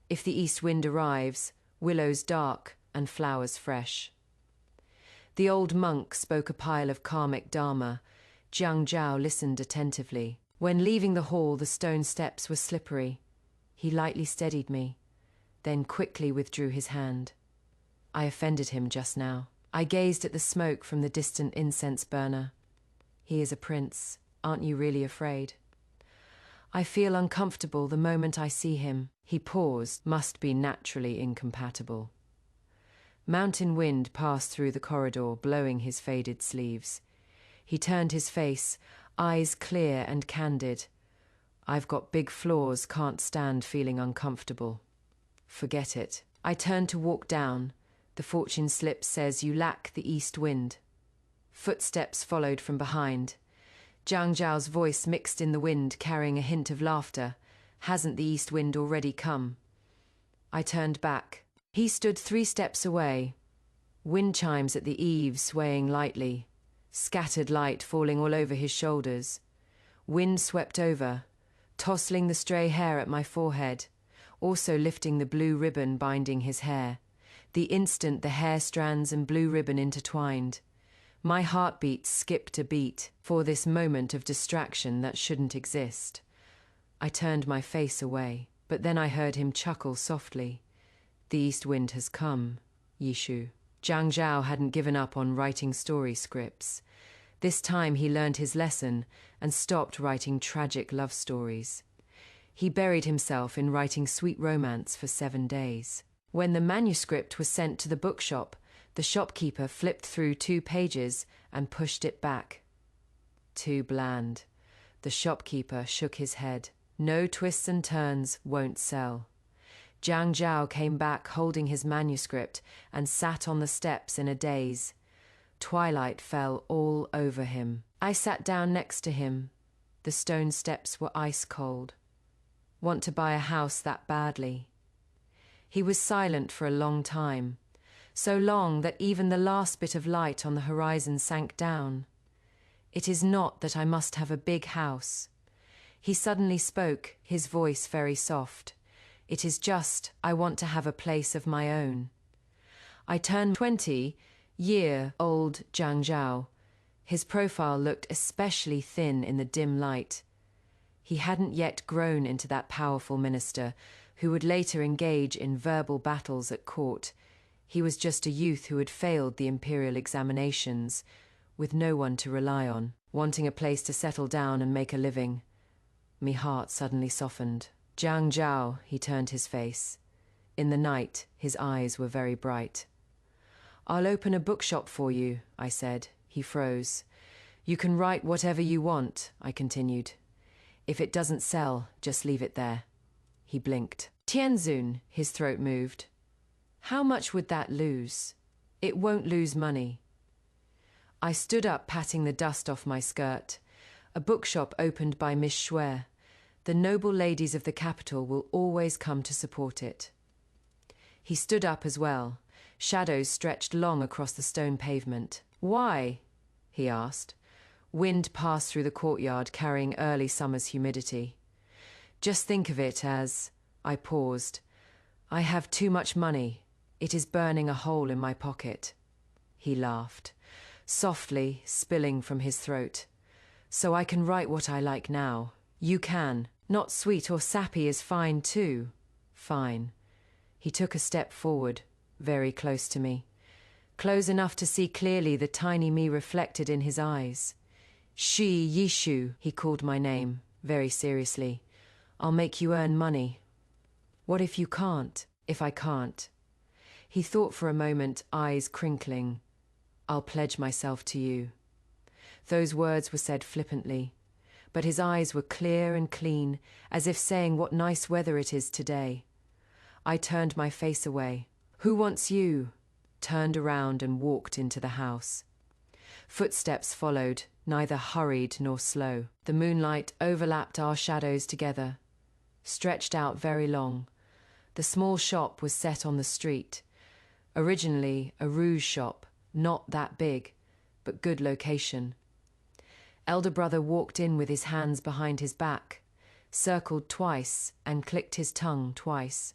If the east wind arrives, willows dark and flowers fresh. The old monk spoke a pile of karmic dharma. Jiang Zhao listened attentively. When leaving the hall, the stone steps were slippery. He lightly steadied me, then quickly withdrew his hand. I offended him just now. I gazed at the smoke from the distant incense burner. He is a prince. Aren't you really afraid? I feel uncomfortable the moment I see him. He paused, must be naturally incompatible. Mountain wind passed through the corridor, blowing his faded sleeves. He turned his face, eyes clear and candid. I've got big flaws, can't stand feeling uncomfortable. Forget it. I turned to walk down. The fortune slip says you lack the east wind. Footsteps followed from behind. Jiang Zhao's voice mixed in the wind, carrying a hint of laughter. Hasn't the east wind already come? I turned back. He stood 3 steps away. Wind chimes at the eaves swaying lightly. Scattered light falling all over his shoulders. Wind swept over, tossing the stray hair at my forehead, also lifting the blue ribbon binding his hair. The instant the hair strands and blue ribbon intertwined, my heartbeat skipped a beat for this moment of distraction that shouldn't exist. I turned my face away, but then I heard him chuckle softly. The east wind has come, Yishu. Zhang Zhao hadn't given up on writing story scripts. This time he learned his lesson and stopped writing tragic love stories. He buried himself in writing sweet romance for 7 days. When the manuscript was sent to the bookshop, the shopkeeper flipped through 2 pages and pushed it back. Too bland. The shopkeeper shook his head. No twists and turns, won't sell. Zhang Zhao came back holding his manuscript and sat on the steps in a daze. Twilight fell all over him. I sat down next to him. The stone steps were ice cold. Want to buy a house that badly? He was silent for a long time, so long that even the last bit of light on the horizon sank down. It is not that I must have a big house. He suddenly spoke, his voice very soft. It is just, I want to have a place of my own. I turned 20-year-old Zhang Zhao. His profile looked especially thin in the dim light. He hadn't yet grown into that powerful minister who would later engage in verbal battles at court. He was just a youth who had failed the imperial examinations, with no one to rely on, wanting a place to settle down and make a living. Me heart suddenly softened. Zhang Zhao, he turned his face. In the night, his eyes were very bright. I'll open a bookshop for you, I said. He froze. You can write whatever you want, I continued. If it doesn't sell, just leave it there. He blinked. Tianzun, his throat moved. How much would that lose? It won't lose money. I stood up, patting the dust off my skirt. A bookshop opened by Miss Shuai. The noble ladies of the capital will always come to support it. He stood up as well. Shadows stretched long across the stone pavement. Why? He asked. Wind passed through the courtyard, carrying early summer's humidity. Just think of it as... I paused. I have too much money. It is burning a hole in my pocket. He laughed, softly, spilling from his throat. So I can write what I like now. You can. Not sweet or sappy is fine too. Fine. He took a step forward, very close to me. Close enough to see clearly the tiny me reflected in his eyes. Shi Yishu, he called my name, very seriously. I'll make you earn money. What if you can't? If I can't? He thought for a moment, eyes crinkling. I'll pledge myself to you. Those words were said flippantly, but his eyes were clear and clean, as if saying what nice weather it is today. I turned my face away. Who wants you? Turned around and walked into the house. Footsteps followed, neither hurried nor slow. The moonlight overlapped our shadows together, stretched out very long. The small shop was set on the street. Originally a rouge shop, not that big, but good location. Elder brother walked in with his hands behind his back, circled twice and clicked his tongue twice.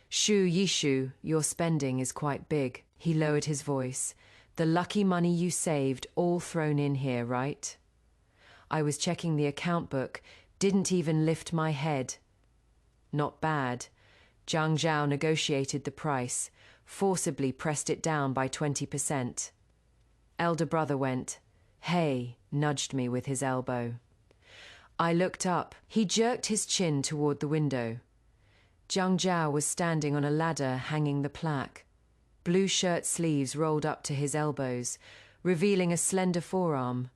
Shu Yishu, your spending is quite big. He lowered his voice. The lucky money you saved all thrown in here, right? I was checking the account book, didn't even lift my head. Not bad. Zhang Zhao negotiated the price, forcibly pressed it down by 20%. Elder brother went, "Hey," nudged me with his elbow. I looked up. He jerked his chin toward the window. Zhang Zhao was standing on a ladder hanging the plaque. Blue shirt sleeves rolled up to his elbows, revealing a slender forearm.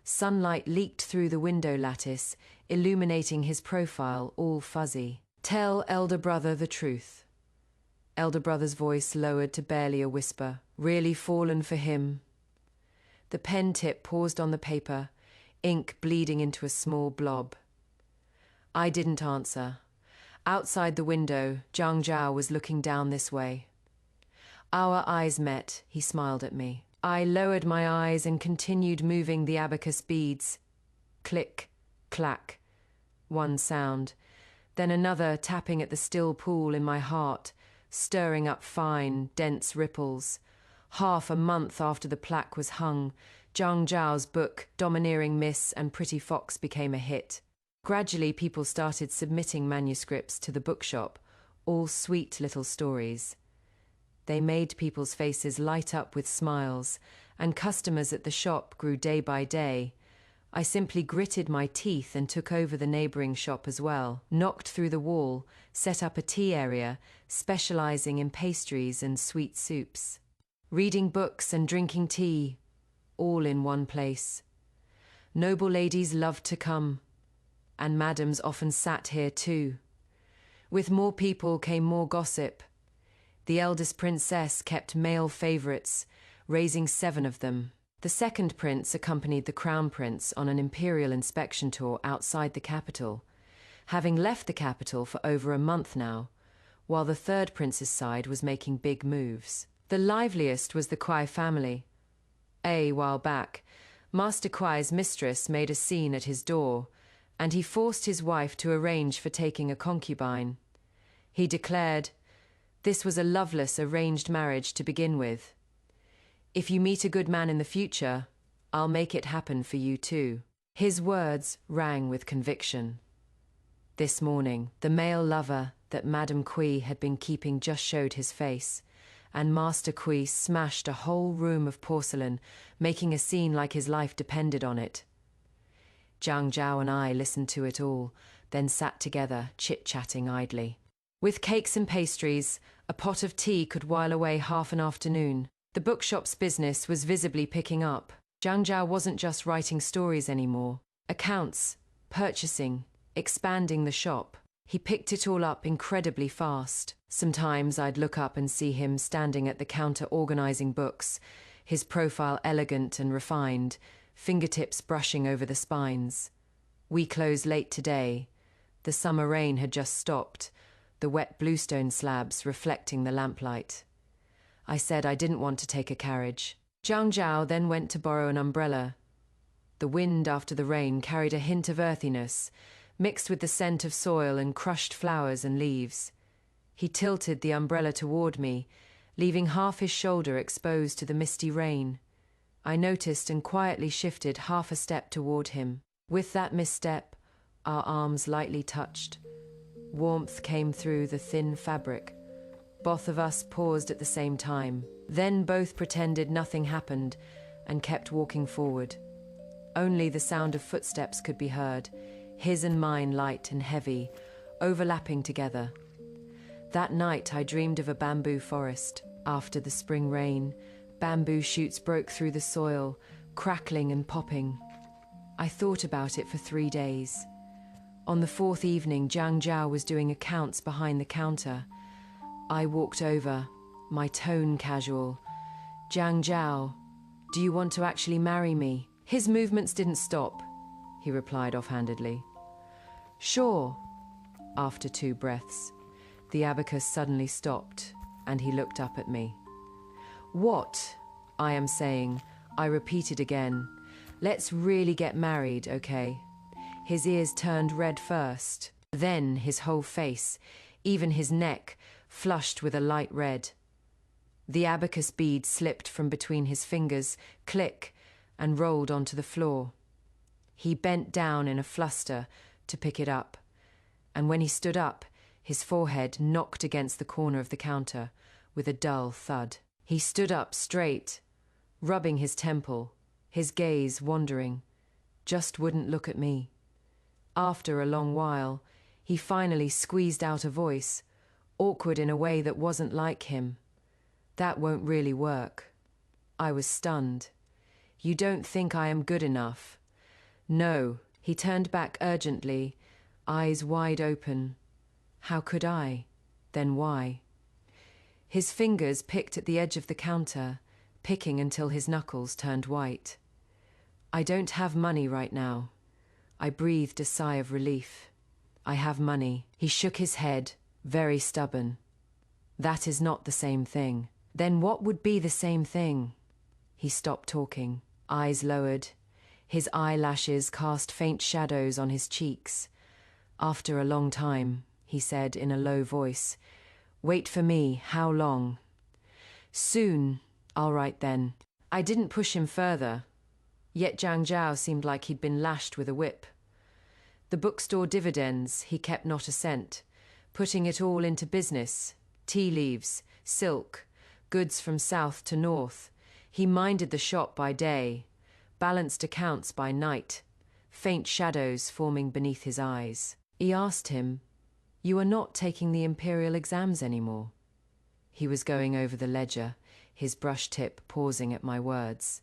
Sunlight leaked through the window lattice, illuminating his profile, all fuzzy. Tell elder brother the truth. Elder brother's voice lowered to barely a whisper. Really fallen for him? The pen tip paused on the paper, ink bleeding into a small blob. I didn't answer. Outside the window, Zhang Zhao was looking down this way. Our eyes met. He smiled at me. I lowered my eyes and continued moving the abacus beads. Click, clack. One sound. Then another tapping at the still pool in my heart, stirring up fine, dense ripples. Half a month after the plaque was hung, Zhang Zhao's book, Domineering Miss and Pretty Fox, became a hit. Gradually, people started submitting manuscripts to the bookshop, all sweet little stories. They made people's faces light up with smiles, and customers at the shop grew day by day. I simply gritted my teeth and took over the neighboring shop as well, knocked through the wall, set up a tea area, specializing in pastries and sweet soups. Reading books and drinking tea, all in one place. Noble ladies loved to come, and madams often sat here too. With more people came more gossip. The eldest princess kept male favorites, raising 7 of them. The second prince accompanied the crown prince on an imperial inspection tour outside the capital, having left the capital for over a month now, while the third prince's side was making big moves. The liveliest was the Kwai family. A while back, Master Kwai's mistress made a scene at his door, and he forced his wife to arrange for taking a concubine. He declared, "This was a loveless arranged marriage to begin with. If you meet a good man in the future, I'll make it happen for you too." His words rang with conviction. This morning, the male lover that Madame Kui had been keeping just showed his face, and Master Kui smashed a whole room of porcelain, making a scene like his life depended on it. Jiang Zhao and I listened to it all, then sat together, chit-chatting idly. With cakes and pastries, a pot of tea could while away half an afternoon. The bookshop's business was visibly picking up. Jiang Zhao wasn't just writing stories anymore. Accounts, purchasing, expanding the shop. He picked it all up incredibly fast. Sometimes I'd look up and see him standing at the counter organizing books, his profile elegant and refined, fingertips brushing over the spines. We closed late today. The summer rain had just stopped, the wet bluestone slabs reflecting the lamplight. I said I didn't want to take a carriage. Jiang Zhao then went to borrow an umbrella. The wind after the rain carried a hint of earthiness, mixed with the scent of soil and crushed flowers and leaves. He tilted the umbrella toward me, leaving half his shoulder exposed to the misty rain. I noticed and quietly shifted half a step toward him. With that misstep, our arms lightly touched. Warmth came through the thin fabric. Both of us paused at the same time. Then both pretended nothing happened and kept walking forward. Only the sound of footsteps could be heard, his and mine light and heavy, overlapping together. That night I dreamed of a bamboo forest. After the spring rain, bamboo shoots broke through the soil, crackling and popping. I thought about it for 3 days. On the 4th evening, Jiang Zhao was doing accounts behind the counter. I walked over, my tone casual. "Jiang Zhao, do you want to actually marry me?" His movements didn't stop, he replied offhandedly. "Sure." After 2 breaths, the abacus suddenly stopped, and he looked up at me. "What I am saying," I repeated again. "Let's really get married, okay?" His ears turned red first, then his whole face, even his neck, flushed with a light red. The abacus bead slipped from between his fingers, click, and rolled onto the floor. He bent down in a fluster to pick it up, and when he stood up, his forehead knocked against the corner of the counter with a dull thud. He stood up straight, rubbing his temple, his gaze wandering, just wouldn't look at me. After a long while, he finally squeezed out a voice, awkward in a way that wasn't like him. "That won't really work." I was stunned. "You don't think I am good enough?" "No." He turned back urgently, eyes wide open. How could I? Then why? His fingers picked at the edge of the counter, picking until his knuckles turned white. "I don't have money right now." I breathed a sigh of relief. "I have money." He shook his head, very stubborn. "That is not the same thing." "Then what would be the same thing?" He stopped talking, eyes lowered. His eyelashes cast faint shadows on his cheeks. "After a long time," he said in a low voice. "Wait for me, how long?" "Soon." "All right then." I didn't push him further. Yet Jiang Zhao seemed like he'd been lashed with a whip. The bookstore dividends, he kept not a cent, putting it all into business, tea leaves, silk, goods from south to north. He minded the shop by day, balanced accounts by night, faint shadows forming beneath his eyes. I asked him, "You are not taking the imperial exams anymore?" He was going over the ledger, his brush tip pausing at my words.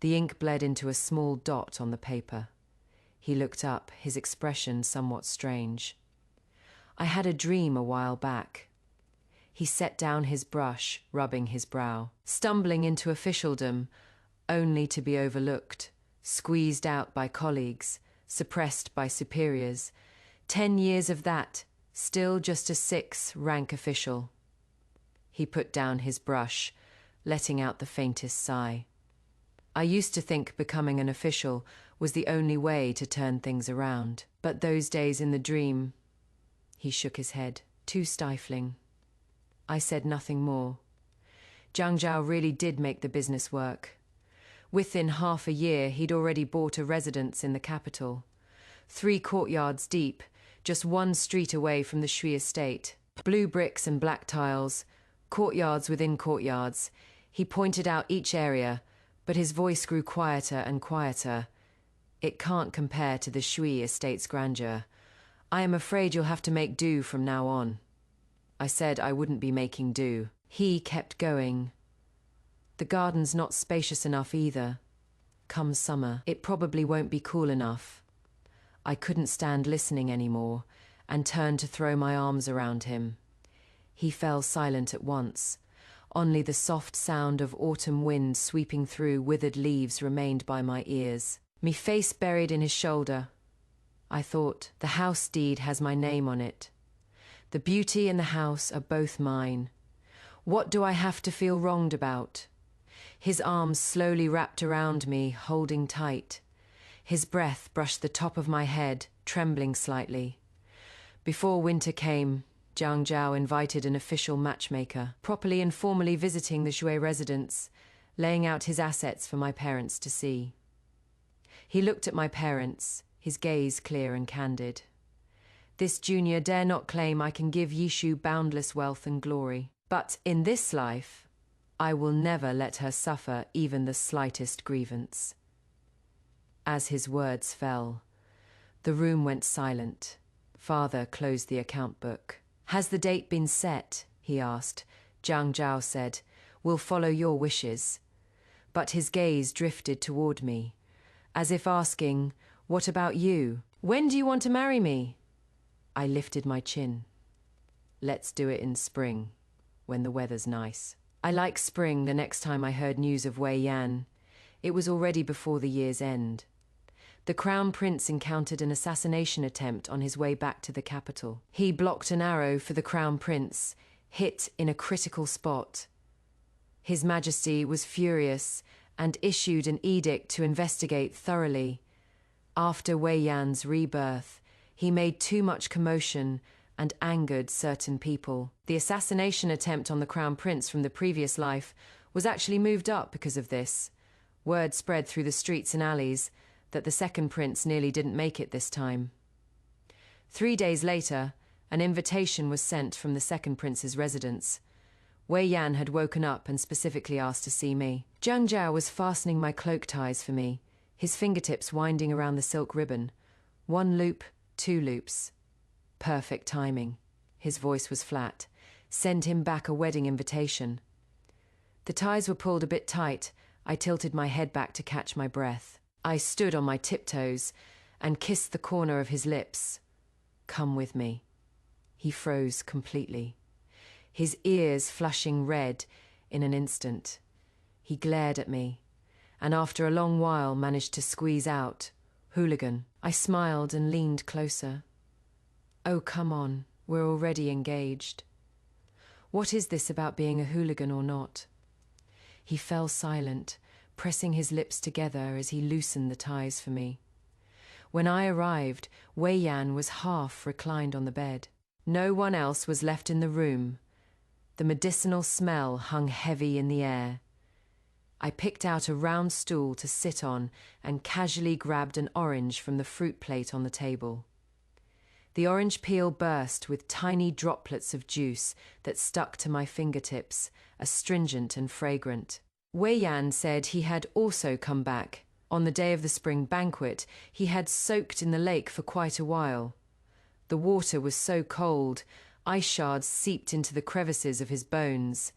The ink bled into a small dot on the paper. He looked up, his expression somewhat strange. "I had a dream a while back." He set down his brush, rubbing his brow. "Stumbling into officialdom, only to be overlooked, squeezed out by colleagues, suppressed by superiors. 10 years of that, still just a 6th-rank official." He put down his brush, letting out the faintest sigh. "I used to think becoming an official was the only way to turn things around. But those days in the dream," he shook his head, "too stifling." I said nothing more. Jiang Zhao really did make the business work. Within half a year, he'd already bought a residence in the capital. 3 courtyards deep, just 1 street away from the Shui estate. Blue bricks and black tiles, courtyards within courtyards. He pointed out each area, but his voice grew quieter and quieter. "It can't compare to the Shui estate's grandeur. I am afraid you'll have to make do from now on." I said I wouldn't be making do. He kept going. "The garden's not spacious enough either. Come summer, it probably won't be cool enough." I couldn't stand listening anymore and turned to throw my arms around him. He fell silent at once. Only the soft sound of autumn wind sweeping through withered leaves remained by my ears. Me face buried in his shoulder. I thought, the house deed has my name on it. The beauty and the house are both mine. What do I have to feel wronged about? His arms slowly wrapped around me, holding tight. His breath brushed the top of my head, trembling slightly. Before winter came, Jiang Zhao invited an official matchmaker, properly and formally visiting the Shui residence, laying out his assets for my parents to see. He looked at my parents, his gaze clear and candid. "This junior dare not claim I can give Yishu boundless wealth and glory. But in this life, I will never let her suffer even the slightest grievance." As his words fell, the room went silent. Father closed the account book. "Has the date been set?" he asked. Jiang Zhao said, "We'll follow your wishes." But his gaze drifted toward me, as if asking, "What about you? When do you want to marry me?" I lifted my chin. "Let's do it in spring, when the weather's nice." I like spring. The next time I heard news of Wei Yan, it was already before the year's end. The crown prince encountered an assassination attempt on his way back to the capital. He blocked an arrow for the crown prince, hit in a critical spot. His Majesty was furious and issued an edict to investigate thoroughly. After Wei Yan's rebirth, he made too much commotion and angered certain people. The assassination attempt on the crown prince from the previous life was actually moved up because of this. Word spread through the streets and alleys that the second prince nearly didn't make it this time. 3 days later, an invitation was sent from the second prince's residence. Wei Yan had woken up and specifically asked to see me. Jiang Zhao was fastening my cloak ties for me, his fingertips winding around the silk ribbon. 1 loop, 2 loops. Perfect timing. His voice was flat. Send him back a wedding invitation. The ties were pulled a bit tight. I tilted my head back to catch my breath. I stood on my tiptoes and kissed the corner of his lips. "Come with me." He froze completely, his ears flushing red in an instant. He glared at me, and after a long while managed to squeeze out, "Hooligan." I smiled and leaned closer. "Oh, come on, we're already engaged. What is this about being a hooligan or not?" He fell silent, pressing his lips together as he loosened the ties for me. When I arrived, Wei Yan was half reclined on the bed. No one else was left in the room. The medicinal smell hung heavy in the air. I picked out a round stool to sit on and casually grabbed an orange from the fruit plate on the table. The orange peel burst with tiny droplets of juice that stuck to my fingertips, astringent and fragrant. Wei Yan said he had also come back. On the day of the spring banquet, he had soaked in the lake for quite a while. The water was so cold, ice shards seeped into the crevices of his bones.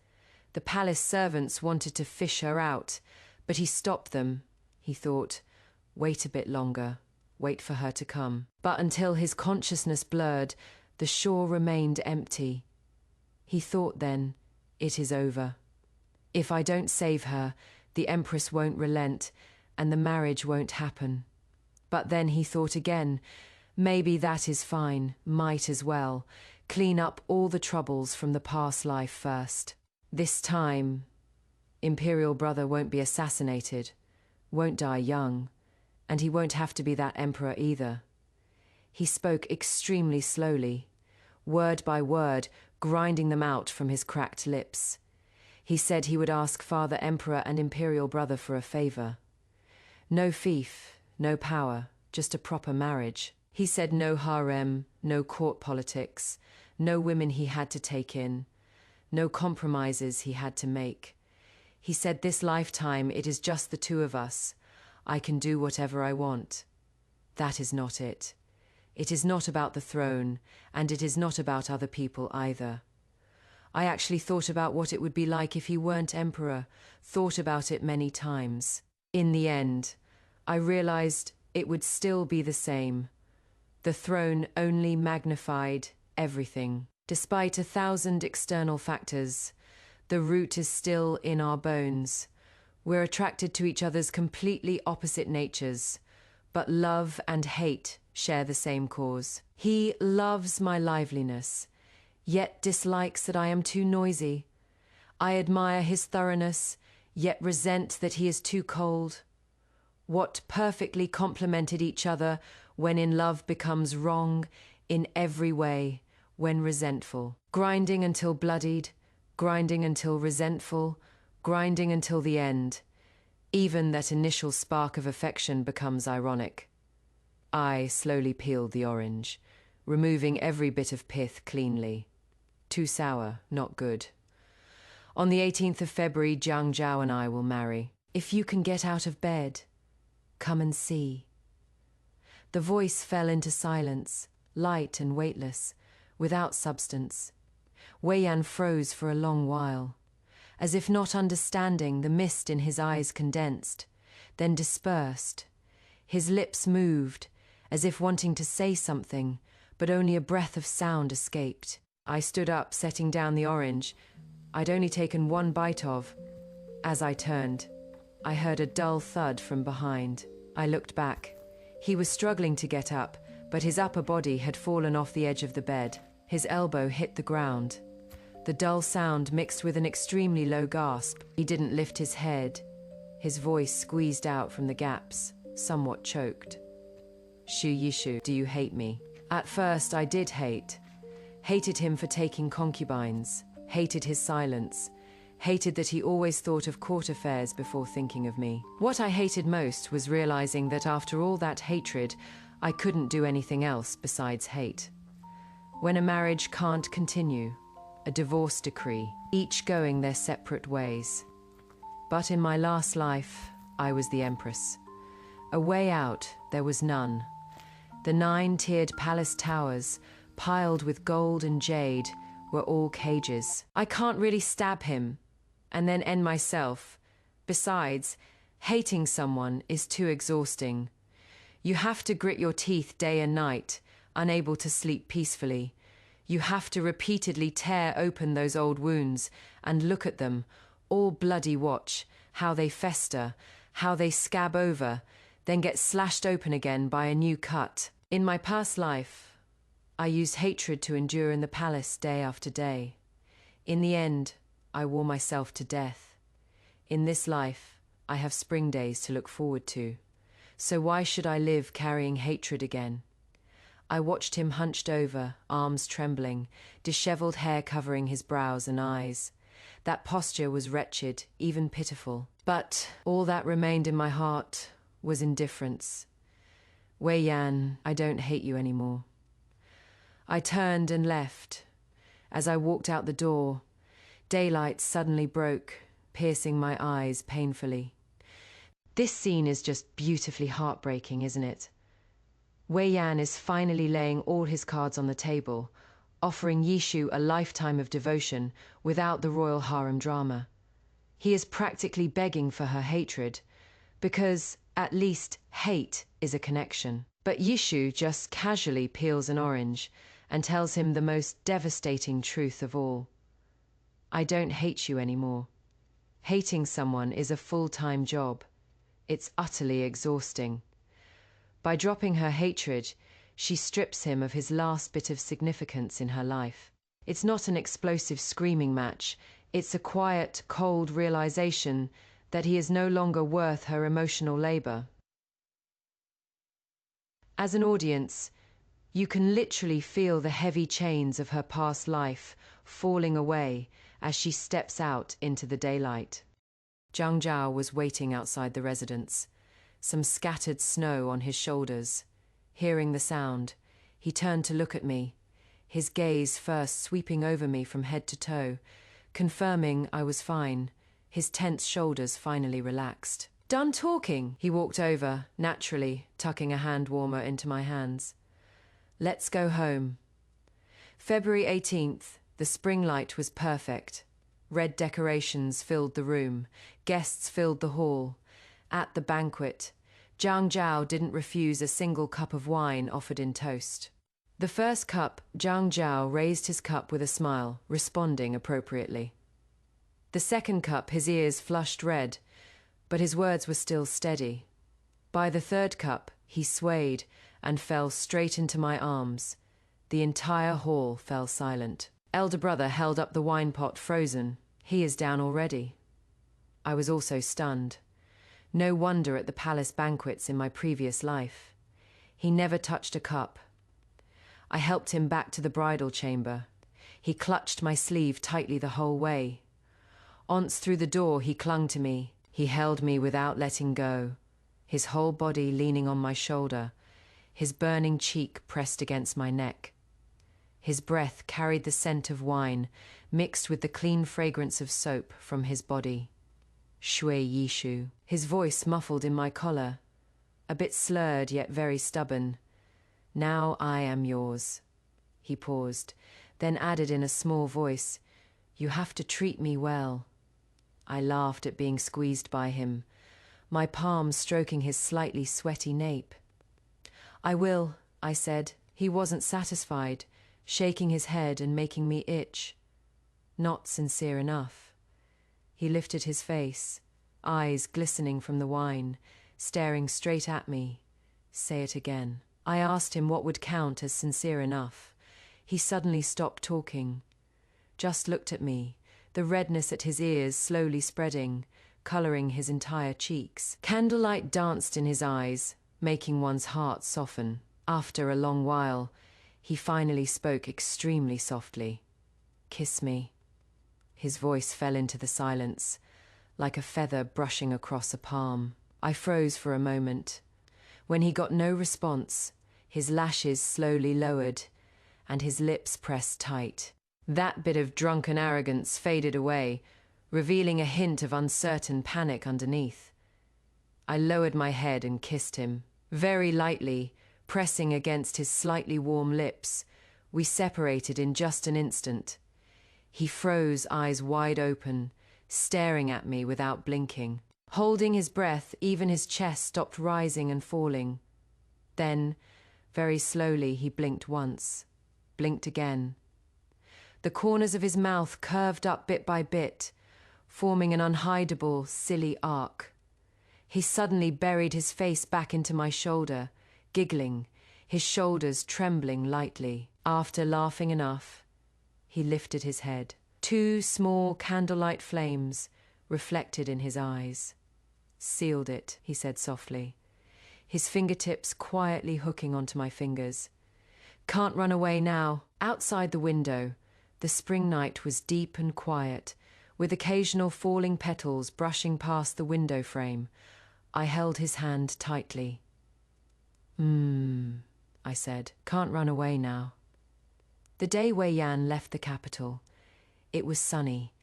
The palace servants wanted to fish her out, but he stopped them. He thought, wait a bit longer, wait for her to come. But until his consciousness blurred, the shore remained empty. He thought then, it is over. If I don't save her, the Empress won't relent, and the marriage won't happen. But then he thought again, maybe that is fine, might as well. Clean up all the troubles from the past life first. This time, Imperial brother won't be assassinated, won't die young, and he won't have to be that emperor either. He spoke extremely slowly, word by word, grinding them out from his cracked lips. He said he would ask Father Emperor and Imperial brother for a favor. No fief, no power, just a proper marriage. He said no harem, no court politics, no women he had to take in, no compromises he had to make. He said this lifetime it is just the two of us. I can do whatever I want. That is not it. It is not about the throne, and it is not about other people either. I actually thought about what it would be like if he weren't emperor, thought about it many times. In the end, I realized it would still be the same. The throne only magnified everything. Despite 1,000 external factors, the root is still in our bones. We're attracted to each other's completely opposite natures, but love and hate share the same cause. He loves my liveliness, yet dislikes that I am too noisy. I admire his thoroughness, yet resent that he is too cold. What perfectly complemented each other when in love becomes wrong in every way, when resentful. Grinding until bloodied, grinding until resentful, grinding until the end. Even that initial spark of affection becomes ironic. I slowly peeled the orange, removing every bit of pith cleanly. Too sour, not good. On the 18th of February, Jiang Zhao and I will marry. If you can get out of bed, come and see. The voice fell into silence, light and weightless, without substance. Wei Yan froze for a long while. As if not understanding, the mist in his eyes condensed, then dispersed. His lips moved, as if wanting to say something, but only a breath of sound escaped. I stood up, setting down the orange I'd only taken one bite of. As I turned, I heard a dull thud from behind. I looked back. He was struggling to get up, but his upper body had fallen off the edge of the bed. His elbow hit the ground. The dull sound mixed with an extremely low gasp. He didn't lift his head. His voice squeezed out from the gaps, somewhat choked. Shu Yishu, do you hate me? At first I did hate. Hated him for taking concubines. Hated his silence. Hated that he always thought of court affairs before thinking of me. What I hated most was realizing that after all that hatred, I couldn't do anything else besides hate. When a marriage can't continue, a divorce decree, each going their separate ways. But in my last life, I was the Empress. A way out, there was none. The 9-tiered palace towers, piled with gold and jade, were all cages. I can't really stab him, and then end myself. Besides, hating someone is too exhausting. You have to grit your teeth day and night, unable to sleep peacefully. You have to repeatedly tear open those old wounds and look at them, all bloody watch, how they fester, how they scab over, then get slashed open again by a new cut. In my past life, I used hatred to endure in the palace day after day. In the end, I wore myself to death. In this life, I have spring days to look forward to. So why should I live carrying hatred again? I watched him hunched over, arms trembling, disheveled hair covering his brows and eyes. That posture was wretched, even pitiful. But all that remained in my heart was indifference. Wei Yan, I don't hate you anymore. I turned and left. As I walked out the door, daylight suddenly broke, piercing my eyes painfully. This scene is just beautifully heartbreaking, isn't it? Wei Yan is finally laying all his cards on the table, offering Yishu a lifetime of devotion without the royal harem drama. He is practically begging for her hatred, because, at least, hate is a connection. But Yishu just casually peels an orange and tells him the most devastating truth of all. I don't hate you anymore. Hating someone is a full-time job. It's utterly exhausting. By dropping her hatred, she strips him of his last bit of significance in her life. It's not an explosive screaming match. It's a quiet, cold realization that he is no longer worth her emotional labor. As an audience, you can literally feel the heavy chains of her past life falling away as she steps out into the daylight. Zhang Zhao was waiting outside the residence, some scattered snow on his shoulders. Hearing the sound, he turned to look at me, his gaze first sweeping over me from head to toe, confirming I was fine. His tense shoulders finally relaxed. Done talking? He walked over, naturally, tucking a hand warmer into my hands. Let's go home. February 18th, the spring light was perfect. Red decorations filled the room. Guests filled the hall. At the banquet, Zhang Zhao didn't refuse a single cup of wine offered in toast. The first cup, Zhang Zhao raised his cup with a smile, responding appropriately. The second cup, his ears flushed red, but his words were still steady. By the third cup, he swayed and fell straight into my arms. The entire hall fell silent. Elder brother held up the wine pot frozen. He is down already. I was also stunned. No wonder at the palace banquets in my previous life. He never touched a cup. I helped him back to the bridal chamber. He clutched my sleeve tightly the whole way. Once through the door, he clung to me. He held me without letting go, his whole body leaning on my shoulder, his burning cheek pressed against my neck. His breath carried the scent of wine, mixed with the clean fragrance of soap from his body. Shui Yishu. His voice muffled in my collar, a bit slurred yet very stubborn. Now I am yours. He paused, then added in a small voice, You have to treat me well. I laughed at being squeezed by him, my palm stroking his slightly sweaty nape. I will, I said. He wasn't satisfied, shaking his head and making me itch. Not sincere enough. He lifted his face, eyes glistening from the wine, staring straight at me. Say it again. I asked him what would count as sincere enough. He suddenly stopped talking, just looked at me, the redness at his ears slowly spreading, coloring his entire cheeks. Candlelight danced in his eyes, making one's heart soften. After a long while, he finally spoke extremely softly. Kiss me. His voice fell into the silence, like a feather brushing across a palm. I froze for a moment. When he got no response, his lashes slowly lowered, and his lips pressed tight. That bit of drunken arrogance faded away, revealing a hint of uncertain panic underneath. I lowered my head and kissed him. Very lightly, pressing against his slightly warm lips, we separated in just an instant. He froze, eyes wide open, staring at me without blinking. Holding his breath, even his chest stopped rising and falling. Then, very slowly, he blinked once, blinked again. The corners of his mouth curved up bit by bit, forming an unhideable, silly arc. He suddenly buried his face back into my shoulder, giggling, his shoulders trembling lightly. After laughing enough, he lifted his head. 2 small candlelight flames reflected in his eyes. Sealed it, he said softly, his fingertips quietly hooking onto my fingers. Can't run away now. Outside the window, the spring night was deep and quiet, with occasional falling petals brushing past the window frame. I held his hand tightly. I said. Can't run away now. The day Wei Yan left the capital, it was sunny.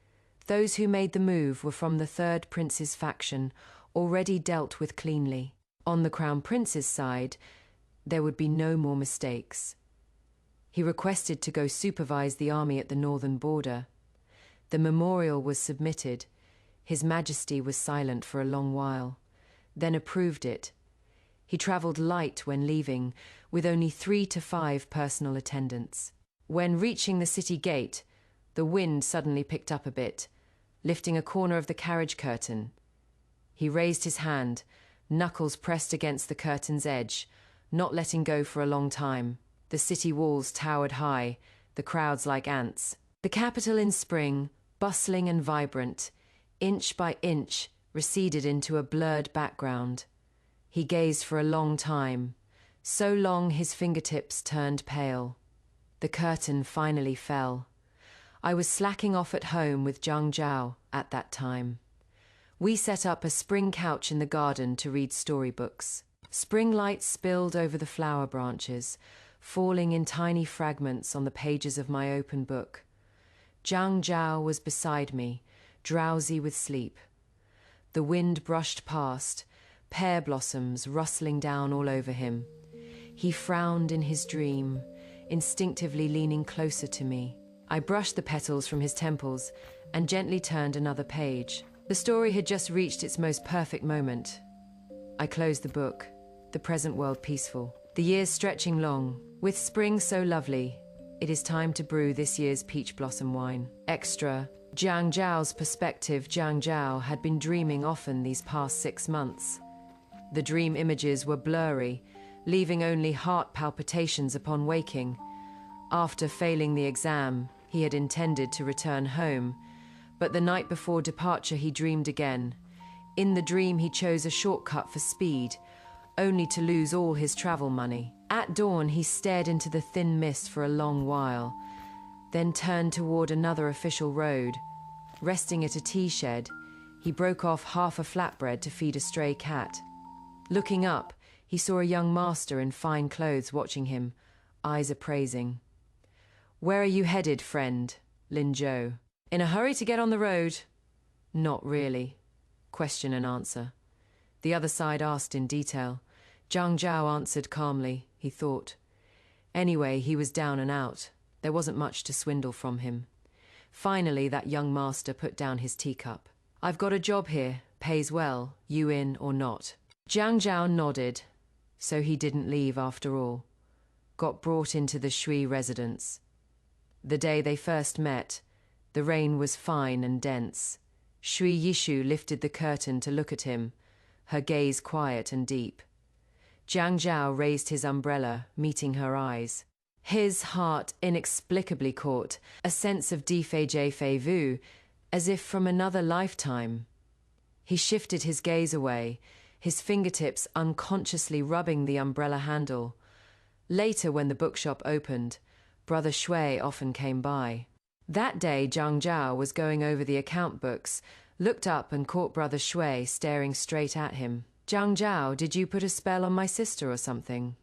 Those who made the move were from the third prince's faction, already dealt with cleanly. On the crown prince's side, there would be no more mistakes. He requested to go supervise the army at the northern border. The memorial was submitted. His Majesty was silent for a long while, then approved it. He travelled light when leaving, with only 3 to 5 personal attendants. When reaching the city gate, the wind suddenly picked up a bit, lifting a corner of the carriage curtain. He raised his hand, knuckles pressed against the curtain's edge, not letting go for a long time. The city walls towered high, the crowds like ants. The capital in spring, bustling and vibrant, inch by inch, receded into a blurred background. He gazed for a long time, so long his fingertips turned pale. The curtain finally fell. I was slacking off at home with Zhang Zhao at that time. We set up a spring couch in the garden to read storybooks. Spring light spilled over the flower branches, falling in tiny fragments on the pages of my open book. Zhang Zhao was beside me, drowsy with sleep. The wind brushed past, pear blossoms rustling down all over him. He frowned in his dream, instinctively leaning closer to me. I brushed the petals from his temples and gently turned another page. The story had just reached its most perfect moment. I closed the book, the present world peaceful, the years stretching long. With spring so lovely, it is time to brew this year's peach blossom wine. Extra. Zhang Zhao's perspective. Zhang Zhao had been dreaming often these past 6 months. The dream images were blurry, leaving only heart palpitations upon waking. After failing the exam, he had intended to return home, but the night before departure he dreamed again. In the dream he chose a shortcut for speed, only to lose all his travel money. At dawn he stared into the thin mist for a long while, then turned toward another official road. Resting at a tea shed, he broke off half a flatbread to feed a stray cat. Looking up, he saw a young master in fine clothes watching him, eyes appraising. "Where are you headed, friend?" Lin Zhou. "In a hurry to get on the road." "Not really." Question and answer. The other side asked in detail. Zhang Zhao answered calmly, he thought. Anyway, he was down and out. There wasn't much to swindle from him. Finally, that young master put down his teacup. "I've got a job here, pays well, you in or not?" Zhang Zhao nodded. So he didn't leave after all. Got brought into the Shui residence. The day they first met, the rain was fine and dense. Shui Yishu lifted the curtain to look at him, her gaze quiet and deep. Zhang Zhao raised his umbrella, meeting her eyes. His heart inexplicably caught a sense of déjà vu, as if from another lifetime. He shifted his gaze away, his fingertips unconsciously rubbing the umbrella handle. Later, when the bookshop opened, Brother Shui often came by. That day, Zhang Zhao was going over the account books, looked up and caught Brother Shui staring straight at him. "Zhang Zhao, did you put a spell on my sister or something?"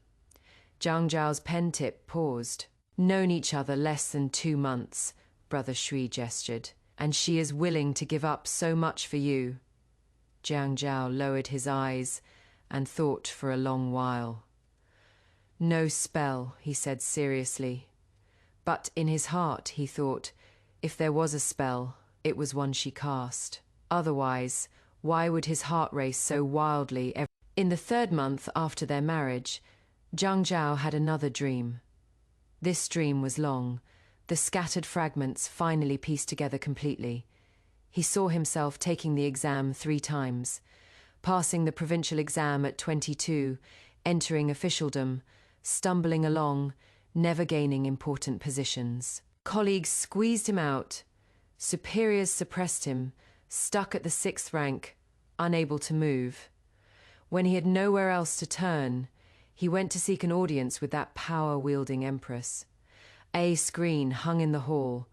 Zhang Zhao's pen tip paused. "Known each other less than 2 months," Brother Shui gestured, "and she is willing to give up so much for you." Zhang Zhao lowered his eyes and thought for a long while. "No spell," he said seriously. But in his heart, he thought, if there was a spell, it was one she cast. Otherwise, why would his heart race so wildly? In the 3rd month after their marriage, Zhang Zhao had another dream. This dream was long, the scattered fragments finally pieced together completely. He saw himself taking the exam 3 times, passing the provincial exam at 22, entering officialdom, stumbling along, never gaining important positions. Colleagues squeezed him out. Superiors suppressed him, stuck at the 6th rank, unable to move. When he had nowhere else to turn, he went to seek an audience with that power-wielding empress. A screen hung in the hall,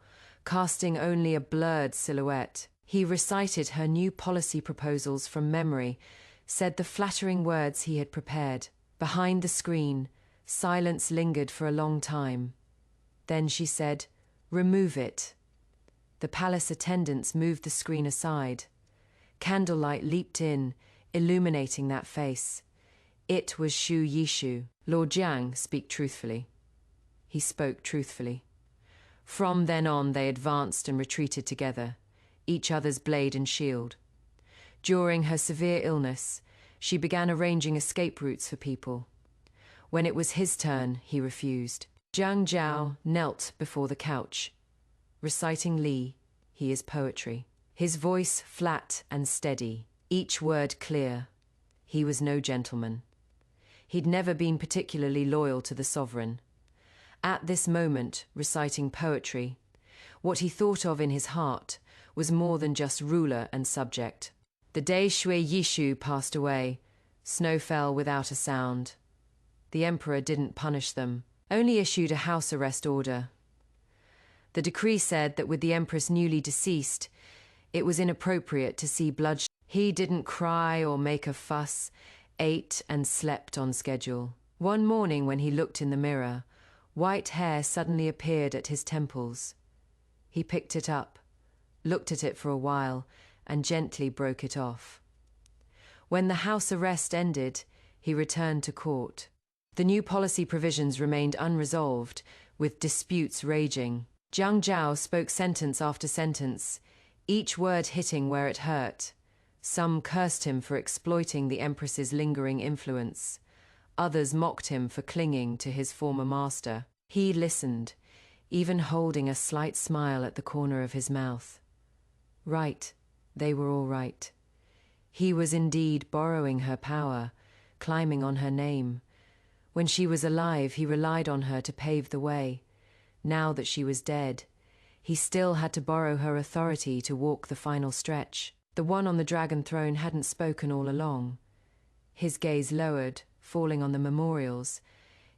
casting only a blurred silhouette. He recited her new policy proposals from memory, said the flattering words he had prepared. Behind the screen, silence lingered for a long time. Then she said, "Remove it." The palace attendants moved the screen aside. Candlelight leaped in, illuminating that face. It was Shu Yishu. Lord Jiang, speak truthfully. He spoke truthfully. From then on, they advanced and retreated together, each other's blade and shield. During her severe illness, she began arranging escape routes for people. When it was his turn, he refused. Zhang Zhao knelt before the couch, reciting Li, he is poetry. His voice flat and steady, each word clear. He was no gentleman. He'd never been particularly loyal to the sovereign. At this moment, reciting poetry, what he thought of in his heart was more than just ruler and subject. The day Shui Yishu passed away, snow fell without a sound. The emperor didn't punish them, only issued a house arrest order. The decree said that with the empress newly deceased, it was inappropriate to see bloodshed. He didn't cry or make a fuss, ate and slept on schedule. One morning when he looked in the mirror, white hair suddenly appeared at his temples. He picked it up, looked at it for a while, and gently broke it off. When the house arrest ended, he returned to court. The new policy provisions remained unresolved, with disputes raging. Zhang Zhao spoke sentence after sentence, each word hitting where it hurt. Some cursed him for exploiting the empress's lingering influence. Others mocked him for clinging to his former master. He listened, even holding a slight smile at the corner of his mouth. Right, they were all right. He was indeed borrowing her power, climbing on her name. When she was alive, he relied on her to pave the way. Now that she was dead, he still had to borrow her authority to walk the final stretch. The one on the dragon throne hadn't spoken all along. His gaze lowered, falling on the memorials,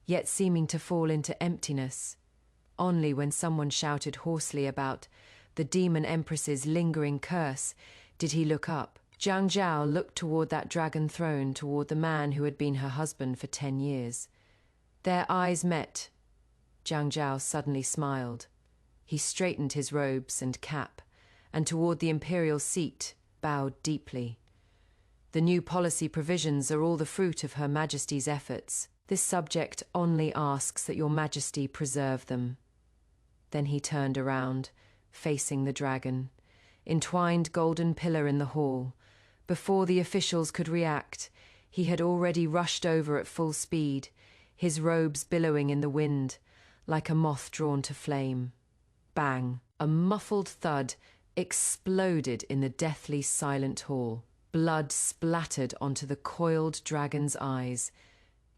yet seeming to fall into emptiness. Only when someone shouted hoarsely about the demon empress's lingering curse did he look up. Zhang Zhao looked toward that dragon throne, toward the man who had been her husband for 10 years. Their eyes met. Zhang Zhao suddenly smiled. He straightened his robes and cap, and toward the imperial seat, bowed deeply. The new policy provisions are all the fruit of Her Majesty's efforts. This subject only asks that Your Majesty preserve them. Then he turned around, facing the dragon. Entwined golden pillar in the hall. Before the officials could react, he had already rushed over at full speed, his robes billowing in the wind, like a moth drawn to flame. Bang! A muffled thud exploded in the deathly silent hall. Blood splattered onto the coiled dragon's eyes.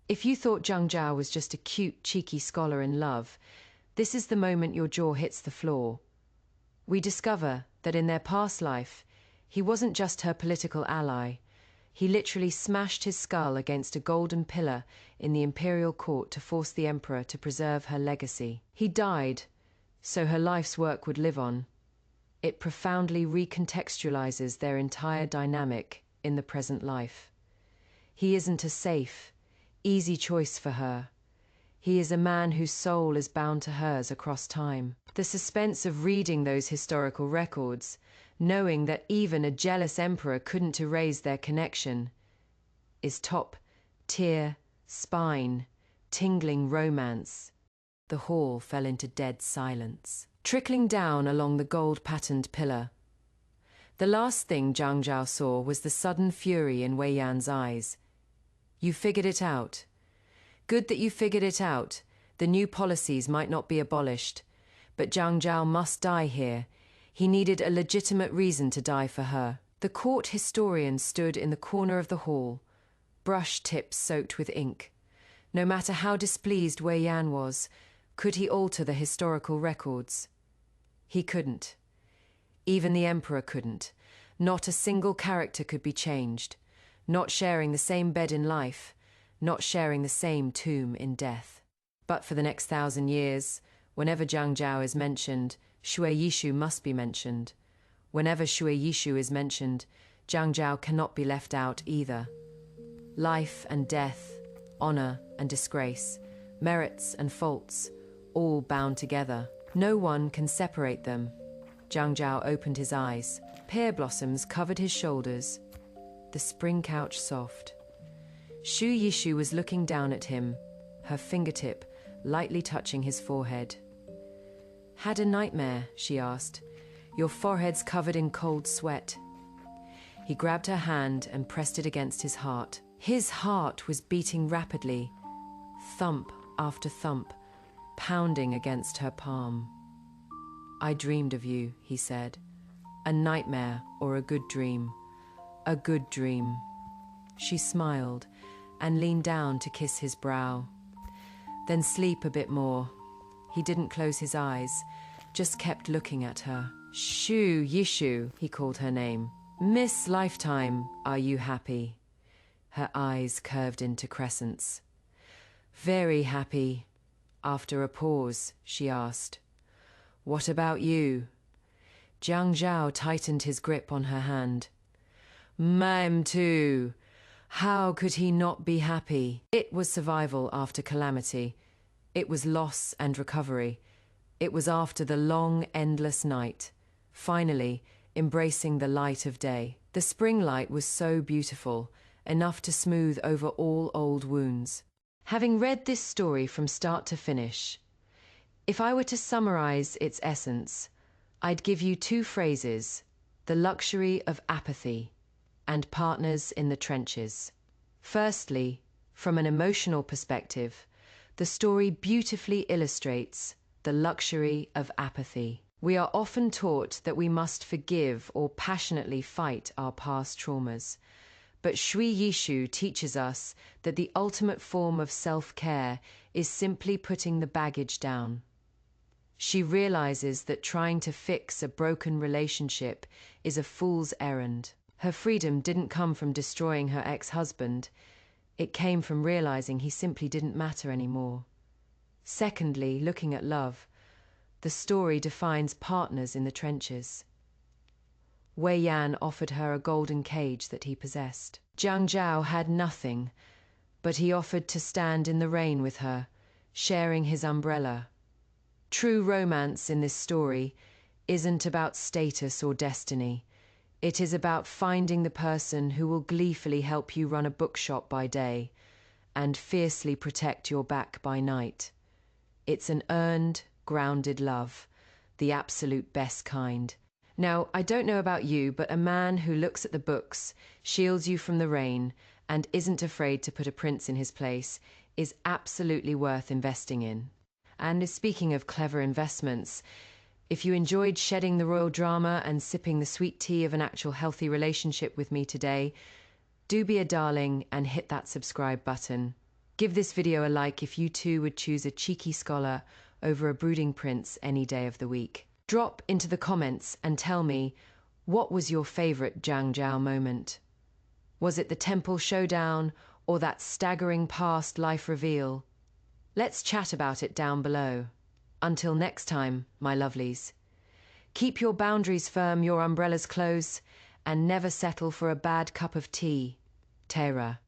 If you thought Zhang Zhao was just a cute, cheeky scholar in love, this is the moment your jaw hits the floor. We discover that in their past life, he wasn't just her political ally. He literally smashed his skull against a golden pillar in the imperial court to force the emperor to preserve her legacy. He died, so her life's work would live on. It profoundly recontextualizes their entire dynamic in the present life. He isn't a safe, easy choice for her. He is a man whose soul is bound to hers across time. The suspense of reading those historical records, knowing that even a jealous emperor couldn't erase their connection, is top-tier, spine, tingling romance. The hall fell into dead silence, trickling down along the gold-patterned pillar. The last thing Zhang Zhao saw was the sudden fury in Wei Yan's eyes. You figured it out. Good that you figured it out. The new policies might not be abolished, but Zhang Zhao must die here. He needed a legitimate reason to die for her. The court historian stood in the corner of the hall, brush tips soaked with ink. No matter how displeased Wei Yan was, could he alter the historical records? He couldn't. Even the emperor couldn't. Not a single character could be changed. Not sharing the same bed in life, not sharing the same tomb in death. But for the next 1,000 years, whenever Zhang Zhao is mentioned, Shui Yishu must be mentioned. Whenever Shui Yishu is mentioned, Zhang Zhao cannot be left out either. Life and death, honor and disgrace, merits and faults, all bound together. No one can separate them. Jiang Zhao opened his eyes. Pear blossoms covered his shoulders, the spring couch soft. Xu Yishu was looking down at him, her fingertip lightly touching his forehead. "Had a nightmare?" she asked. "Your forehead's covered in cold sweat." He grabbed her hand and pressed it against his heart. His heart was beating rapidly, thump after thump, pounding against her palm. "I dreamed of you," he said. "A nightmare or a good dream? A good dream." She smiled and leaned down to kiss his brow. "Then sleep a bit more." He didn't close his eyes, just kept looking at her. "Xu Yishu," he called her name. "Miss Lifetime, are you happy?" Her eyes curved into crescents. "Very happy." After a pause, she asked, "What about you?" Jiang Zhao tightened his grip on her hand. "Mine too." How could he not be happy? It was survival after calamity. It was loss and recovery. It was after the long, endless night, finally embracing the light of day. The spring light was so beautiful, enough to smooth over all old wounds. Having read this story from start to finish, if I were to summarize its essence, I'd give you two phrases: the luxury of apathy and partners in the trenches. Firstly, from an emotional perspective, the story beautifully illustrates the luxury of apathy. We are often taught that we must forgive or passionately fight our past traumas. But Shui Yishu teaches us that the ultimate form of self-care is simply putting the baggage down. She realizes that trying to fix a broken relationship is a fool's errand. Her freedom didn't come from destroying her ex-husband. It came from realizing he simply didn't matter anymore. Secondly, looking at love, the story defines partners in the trenches. Wei Yan offered her a golden cage that he possessed. Jiang Zhao had nothing, but he offered to stand in the rain with her, sharing his umbrella. True romance in this story isn't about status or destiny. It is about finding the person who will gleefully help you run a bookshop by day and fiercely protect your back by night. It's an earned, grounded love, the absolute best kind. Now, I don't know about you, but a man who looks at the books, shields you from the rain, and isn't afraid to put a prince in his place is absolutely worth investing in. And speaking of clever investments, if you enjoyed shedding the royal drama and sipping the sweet tea of an actual healthy relationship with me today, do be a darling and hit that subscribe button. Give this video a like if you too would choose a cheeky scholar over a brooding prince any day of the week. Drop into the comments and tell me, what was your favorite Jiang Zhao moment? Was it the temple showdown or that staggering past life reveal? Let's chat about it down below. Until next time, my lovelies. Keep your boundaries firm, your umbrellas close, and never settle for a bad cup of tea. Tara.